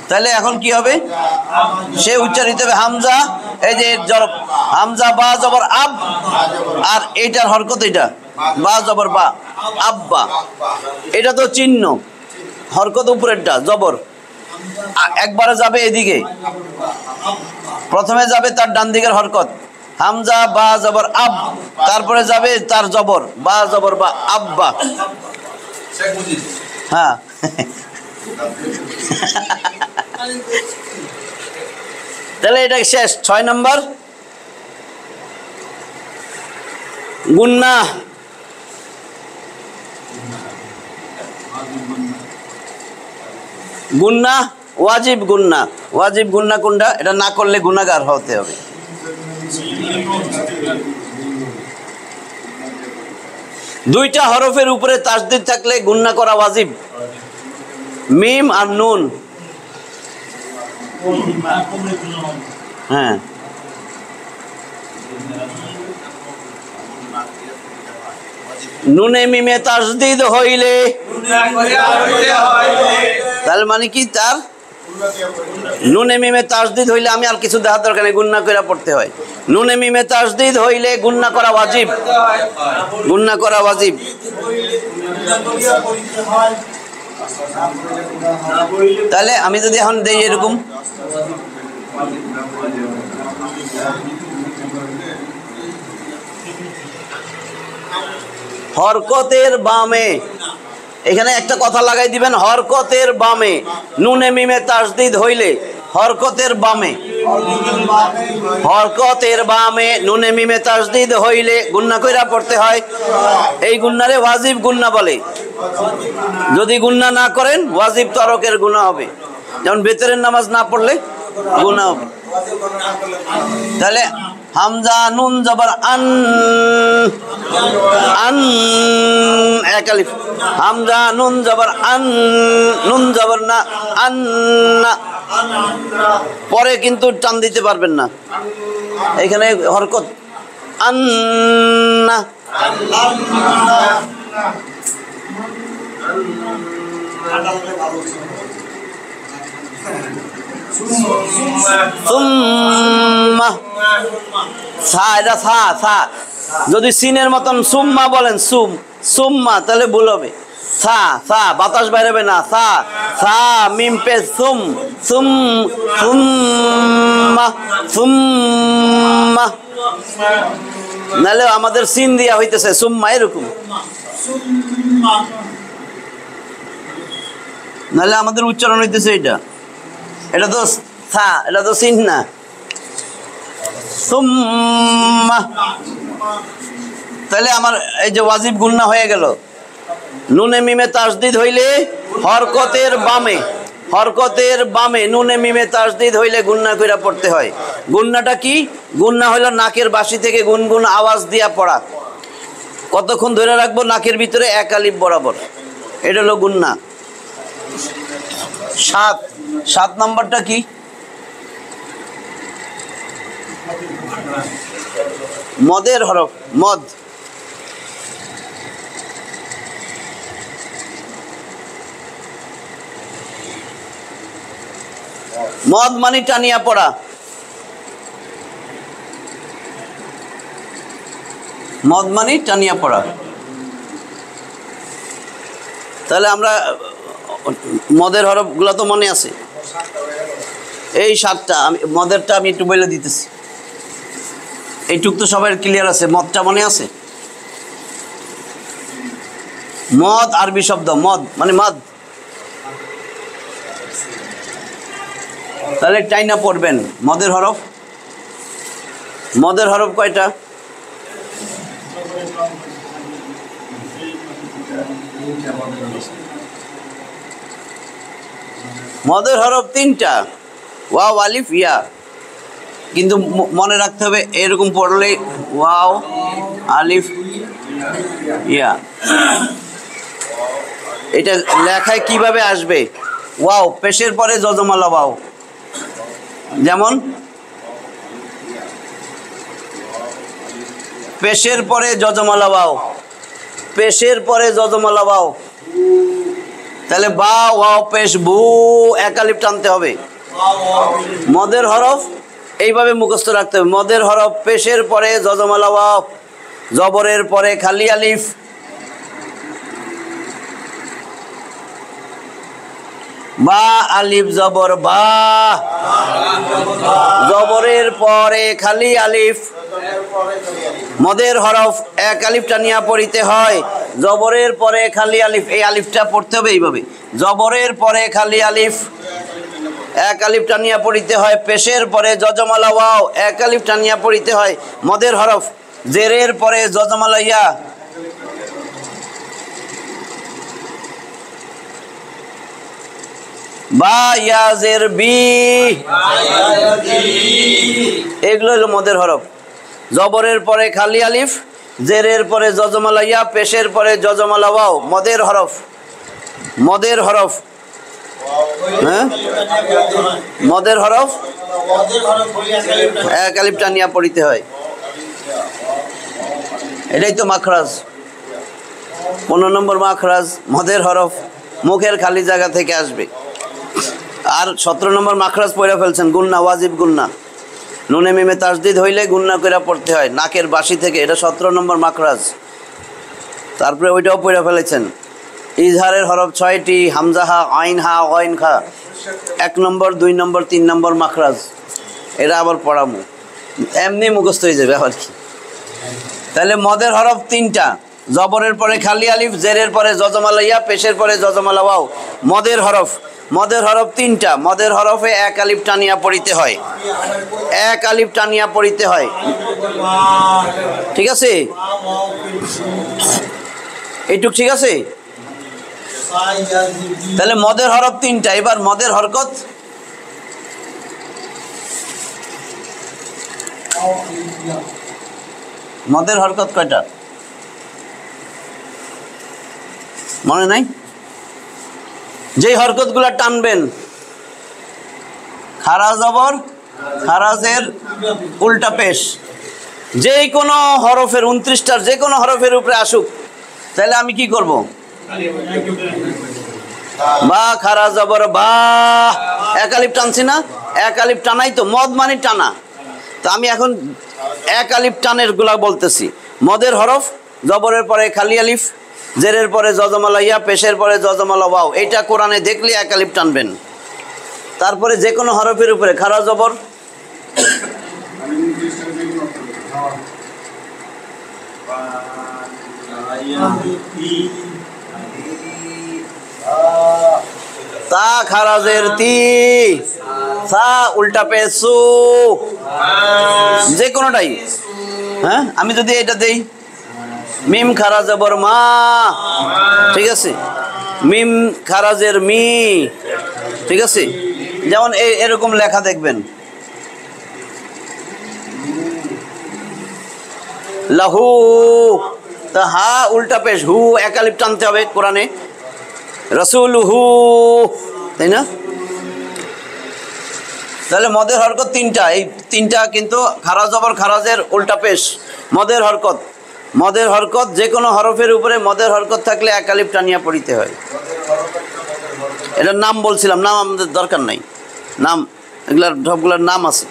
তাহলে এখন কি হবে? সে উচ্চারিত হবে হামজা, এই যে জবর হামজা বা জবর আব, আর এইটার হরকত এটা বা জবর বা, আব্বা। এটা তো চিহ্ন, হরকত উপরেরটা জবর, একবারে যাবে এদিকে, প্রথমে যাবে তার ডান দিকের হরকত হামজা বা জবর আব, তারপরে যাবে তার জবর বা জবর বা, আব্বা। হ্যাঁ তাহলে এটা শেষ। 6 নম্বর গুন্না। গুন্না ওয়াজিব গুন্না। ওয়াজিব গুন্না কোনটা? এটা না করলে গুনাহগার হতে হবে। দুইটা হরফের উপরে তাসদিদ থাকলে গুন্না করা ওয়াজিব, মিম আর নুন। হ্যাঁ, নুনে মিমে তাসদিদ হইলে, তাহলে মানে কি? তার নুনে মিমে তাসদিদ হইলে, আমি আর কিছু দেখার দরকার নেই, গুন্না করে পড়তে হয়। নুনে মিমে তাসদিদ হইলে গুন্না করা ওয়াজিব, গুন্না করা ওয়াজিব। তাহলে আমি যদি এখন দেই এরকম, হরকতের বামে, এখানে একটা কথা লাগাই দিবেন, হরকতের বামে নুনে মিমে তাসদিদ হইলে, হরকতের বামে, হরকতের বামে নুনে মিমে তাসদিদ হইলে গুন্না কইরা পড়তে হয়। এই গুন্নারে ওয়াজিব গুন্না বলে। যদি গুন্না না করেন ওয়াজিব তরকের গুনাহ হবে, যেমন বেতরের নামাজ না পড়লে গুনাহ হবে। তাহলে হামজা নুন জবর আন, আন এক আলিফ, হামজা নুন জবর আন, নুন জবর না, আন্না। পরে কিন্তু টান দিতে পারবেন না, এখানে হরকত আন্না। সুম্মা, সা, এটা সা, সা। যদি সিনের মতন সুম্মা বলেন, সুম, সুম্মা, তাহলে ভুল হবে। সা, সা, বাতাস বাইরেবে না, সা, সা মিম পে সুম, সুম, সুম্মা, সুম্মা। নাহলে আমাদের সিন দিয়া হইতেছে সুম্মা, এরকম। নাহলে আমাদের উচ্চারণ হইতেছে এটা, এটা তো সা, এটা তো সিন না, সুম্মা। তাহলে আমার এই যে ওয়াজিব গুন্না হয়ে গেল। নুনে মিমে তাসদিদ হইলে হরকতের বামে, হরকতের বামে নুনে মিমে তাসদিদ হইলে গুন্না কইরা পড়তে হয়। গুন্নাটা কি? গুন্না হইল নাকের বাসি থেকে গুনগুন আওয়াজ দিয়া পড়া। কতক্ষণ ধরে রাখবো? নাকের ভিতরে এক আলিফ বরাবর, এটা হলো গুন্না। 7 নম্বরটা কি? মদের হরফ, মদ। মদ মানে টানিয়া পড়া, মদ মানে টানিয়া পড়া। তাহলে আমরা মদের হরফগুলো তো মনে আছে, এই 7টা। আমি মদেরটা আমি একটু বলে দিতেছি, এইটুক তো সবাই ক্লিয়ার আছে। মদটা মনে আছে? মদ আরবি শব্দ, মদ মানে মদ। তাহলে টাইনা পড়বেন মদের হরফ। মদের হরফ কয়টা? মদের হরফ 3টা, ওয়াও আলিফ ইয়া। কিন্তু মনে রাখতে হবে এরকম পড়লে ওয়াও আলিফ ইয়া। এটা লেখায় কিভাবে আসবে? ওয়াও পেশের পরে যজমালা ওয়াও, যেমন পেশের পরে যজমালা ওয়াও, পেশের পরে যজমালা ওয়াও, তাহলে বা ওয়াও পেশ বু এক আলিফ টানতে হবে। মদের হরফ এইভাবে মুখস্থ রাখতে হবে। মদের হরফ পেশের পরে যজমালা ওয়াও, জবরের পরে খালি আলিফ, বা আলিফ জবর বা, জবরের পরে খালি আলিফ, মদের হরফ এক আলিফ টানিয়া পড়িতে হয়, জবরের পরে খালি আলিফ, এই আলিফটা পড়তে হবে এইভাবে, জবরের পরে খালি আলিফ এক আলিফ টানিয়া পড়িতে হয়, পেশের পরে যজমালা ওয়াও এক আলিফ টানিয়া পড়িতে হয়, মদের হরফ জেরের পরে যজমালা ইয়া, বা ইয়া জের বি, এগুলো হলো মদের হরফ। জবরের পরে খালি আলিফ, জেরের পরে যজমালা ইয়া, পেশের পরে যজমালা ওয়াও, মদের হরফ, মদের হরফ, হ্যাঁ মদের হরফ এক আলিফ টানিয়া পড়িতে হয়। এটাই তো মাখরাজ, 15 নম্বর মাখরাজ মদের হরফ মুখের খালি জায়গা থেকে আসবে। আর 17 নম্বর মাখরাজ পড়ে ফেলছেন, গুন্না ওয়াজিব গুন্না, নুনে মিমে তাসদিদ হইলে গুন্না কইরা পড়তে হয় নাকের বাসি থেকে, এটা 17 নম্বর মাখরাজ। তারপরে ওইটাও পড়ে ফেলেছেন। ইজহারের হরফ 6টি, হামজা হা, আইন হা, গইন খা, 1 নম্বর 2 নম্বর 3 নম্বর মাখরাজ, এটা আবার পড়ামু, এমনি মুখস্থ হয়ে যাবে আবার কি। তাহলে মদের হরফ 3টা, জবরের পরে খালি আলিফ, জেরের পরে যজমালা ইয়া, পেশের পরে যজমালা ওয়াও, মদের হরফ, মদের হরফ 3টা, মদের হরফে এক আলিফ টানিয়া পড়িতে হয়, এক আলিফ টানিয়া পড়িতে হয়, ঠিক আছে? এইটুক ঠিক আছে? তাহলে মদের হরফ 3টা। এবার মদের হরকত, মদের হরকত কয়টা মনে নাই? যেই হরকত গুলা টানবেন, খারা জবর, খারাজের উল্টা পেশ, যেই কোনো হরফের 29টার যে কোনো হরফের উপরে আসুক, তাহলে আমি কি করব? বা খারা জবর বা, এক আলিফ টানছি না? এক আলিফ টানাই তো, মদ মানে টানা। তা আমি এখন এক আলিফ টানের গুলা বলতেছি। মদের হরফ জবরের পরে খালি আলিফ, জেরের পরে যজমালা ইয়া, পেশের পরে যজমালা ওয়াও, এইটা কোরআনে দেখলে এক আলিফ টানবেন। তারপরে যে কোনো হরফের উপরে খারা জবর, তা খারাজের তি, সা উল্টা পেসু, যে কোনোটাই। হ্যাঁ, আমি যদি এটা দেই, মিম খারা জবর মা, ঠিক আছে, মিম খারাজের মি, ঠিক আছে। যেমন এরকম লেখা দেখবেন, লাহু, তা হা উল্টা পেশ, হু এক আলিফ টানতে হবে কোরআনে, রাসূলুহু, তাই না? তাহলে মদের হরকত 3টা, এই 3টা কিন্তু খারা জবর খারাজের উল্টা পেশ, মদের হরকত। মদের হরকত যে কোনো হরফের উপরে মদের হরকত থাকলে এক আলিফ টানিয়া পড়িতে হয়। এটার নাম বলছিলাম, নাম আমাদের দরকার নাই, নাম এগুলার সবগুলোর নাম আছে।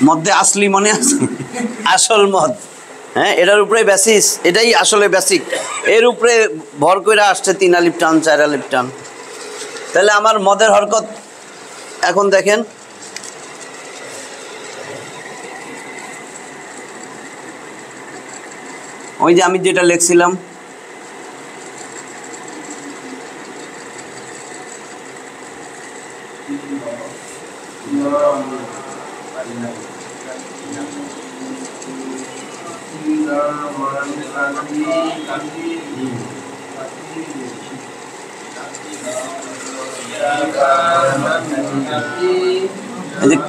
মধ্যে আসলি মনে আছে, আসল মদ, হ্যাঁ, এটার উপরে বেসিস, এটাই আসলে বেসিক, এর উপরে ভর করে আসছে 3 আলিফ টান, 4 আলিফ টান। তাহলে আমার মদের হরকত এখন দেখেন, ওই যে আমি যেটা লিখছিলাম,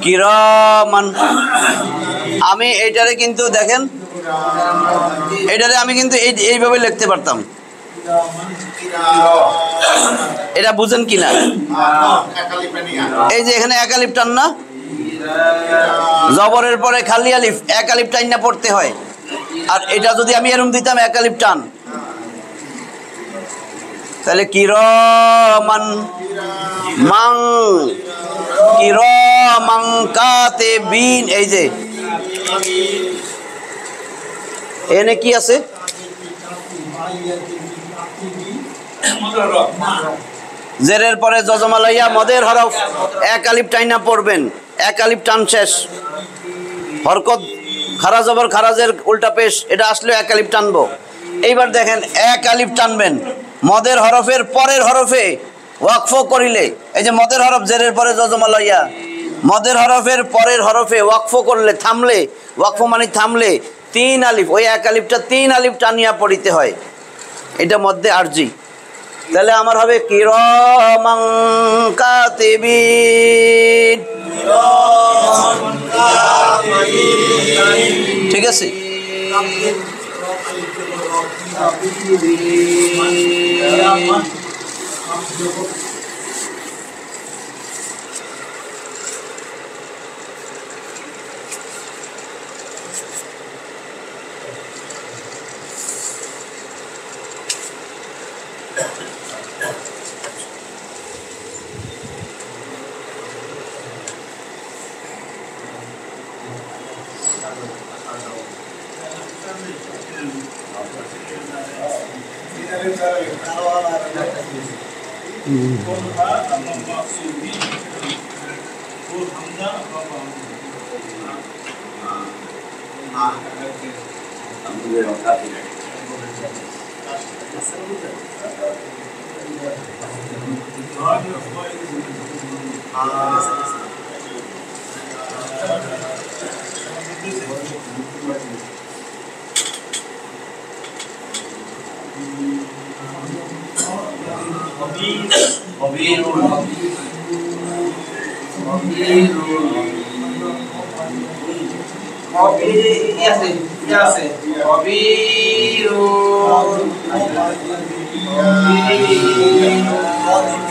কিরামান, আমি এইটারে কিন্তু দেখেন, এটারে আমি কিন্তু এইভাবে লিখতে পারতাম, এটা বুঝেন কিনা? এই যে এখানে এক আলিফ টান না, জবরের পরে খালি আলিফ, এক আলিফ টাইনা পড়তে হয়। আর এটা যদি আমি এরম দিতাম এক আলিফ টান, তাহলে কিরামান মাং, কিরামান কাতিবিন। এই যে এনে কি আছে? জেরের পরে জজমালাইয়া মদের হরফ, এক আলিফ টাইনা পড়বেন, এক আলিফ টান শেষ। হরকত খারা জবর খারাজের উল্টা পেশ, এটা আসলে এক আলিফ টানবো। এইবার দেখেন এক আলিফ টানবেন মদের হরফের পরের হরফে ওয়াকফ করিলে, এই যে মদের হরফ জেরের পরে জজমালাইয়া, মদের হরফের পরের হরফে ওয়াকফ করলে, থামলে, ওয়াকফ মানে থামলে, তিন আলিফ, ওই এক আলিফটা তিন আলিফ টানিয়া পড়িতে হয়। এটা মধ্যে আরজি। তাহলে আমার হবে কিরামান কাতিবিন। ঠিক আছে?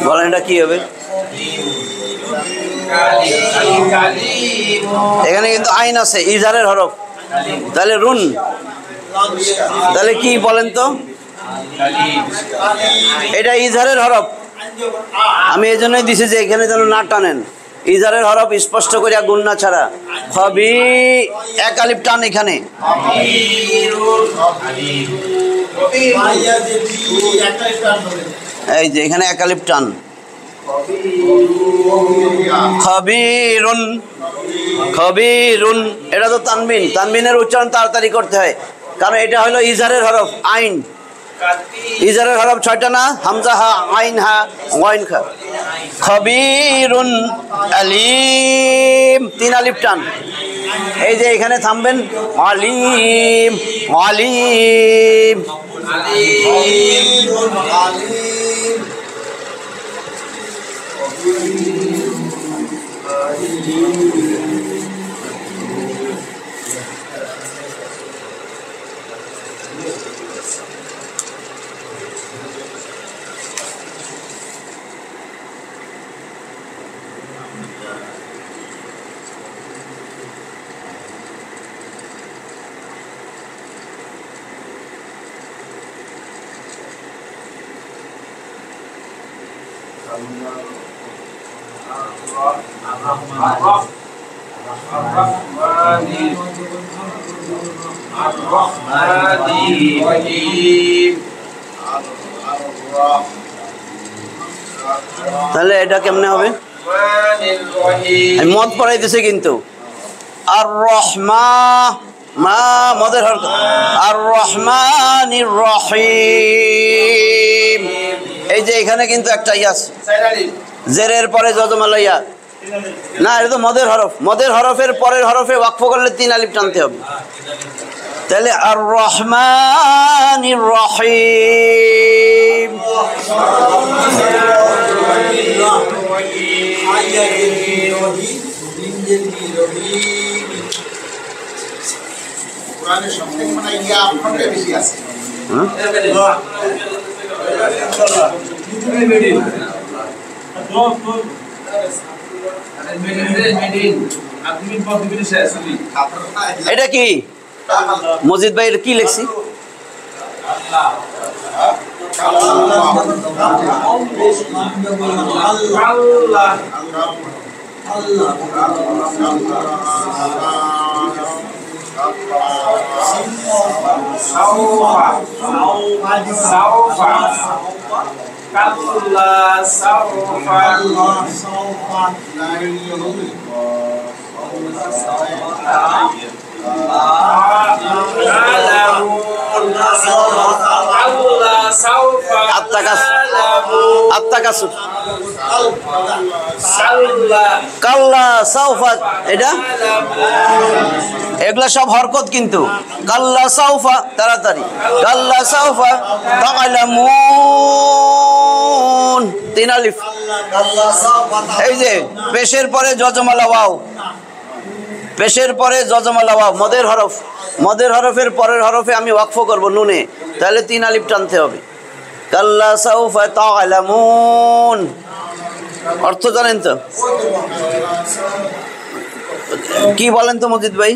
বলেন এটা কি হবে? এখানে কিন্তু আইন আছে, ইজারের হরফ, তাহলে রুন, তাহলে কি বলেন তো? এটা ইজারের হরফ, আমি এই জন্যই দিছি যে এখানে যেন না টানেন। ইজারের হরফ স্পষ্ট করে গুন্না ছাড়া, খবি এক আলিফ টান এখানে, এই যে এখানে এক আলিফ টান, খবিরুন, খবিরুন। এটা তো তানবিন, তানবিনের উচ্চারণ তাড়াতাড়ি করতে হয়, কারণ এটা হলো ইজারের হরফ আইন। ইজারের হরফ ছয়টা না, হামজা হা, আইন হা, ওয়াইন খা। খবিরুন আলিম, তিন আলিফ টান। এই যে এখানে থামবেন, আলিম, আলিম, তাহলে এটা কেমনে হবে? মদ পড়াইতেছে কিন্তু, আর রহমা মা মদের হরফ, আর রহমানির রহিম। এই যে এখানে কিন্তু একটা ইয়াস, জেরের পরে জজমালাইয়া না, এটা তো মদের হরফ, মদের হরফের পরের হরফে ওয়াকফ করলে তিন আলিফ টানতে হবে। তাহলে আর রহমানির রহিম, এটা কি মজিদ ভাই কি লিখছি কাল্লা সাউফা এটা এগুলা সব হরকত কিন্তু কাল্লা সাউফা তাড়াতাড়ি কাল্লা সাউফা তাআলামুন তিন আলিফ এই যে পেশের পরে যজমালা ওয়াও পেশের পরে যজমালা ওয়াও মদের হরফের পরের হরফে আমি ওয়াকফ করব নুনে তাহলে তিন আলিফ টানতে হবে কাল্লা সাউফা তাআলামুন অর্থ জানেন তো কি বলেন তো মজিদ ভাই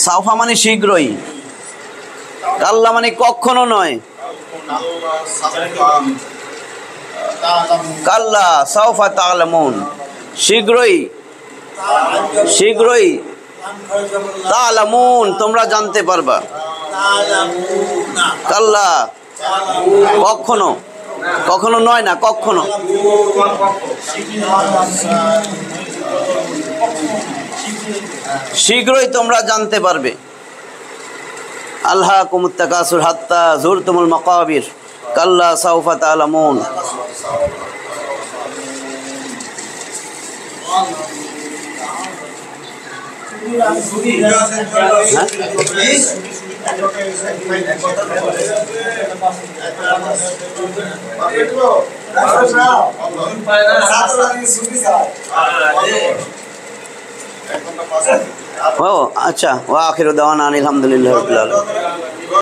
সাউফা মানে শীঘ্রই কাল্লা মানে কখনো নয় কাল্লা সাউফা তাআলামুন শীঘ্রই তাআলামুন তোমরা জানতে পারবা কাল্লা কখনো নয় না কখনো শীঘ্রই তোমরা জানতে পারবে আলহাকুমুত তাকাসুর হাত্তা যুরতুমুল মাকাবির কাল্লা সাউফা তাআলামুন ও আচ্ছা ওয়া আখিরু দাওয়ানা আলহামদুলিল্লাহি রাব্বিল আলামিন।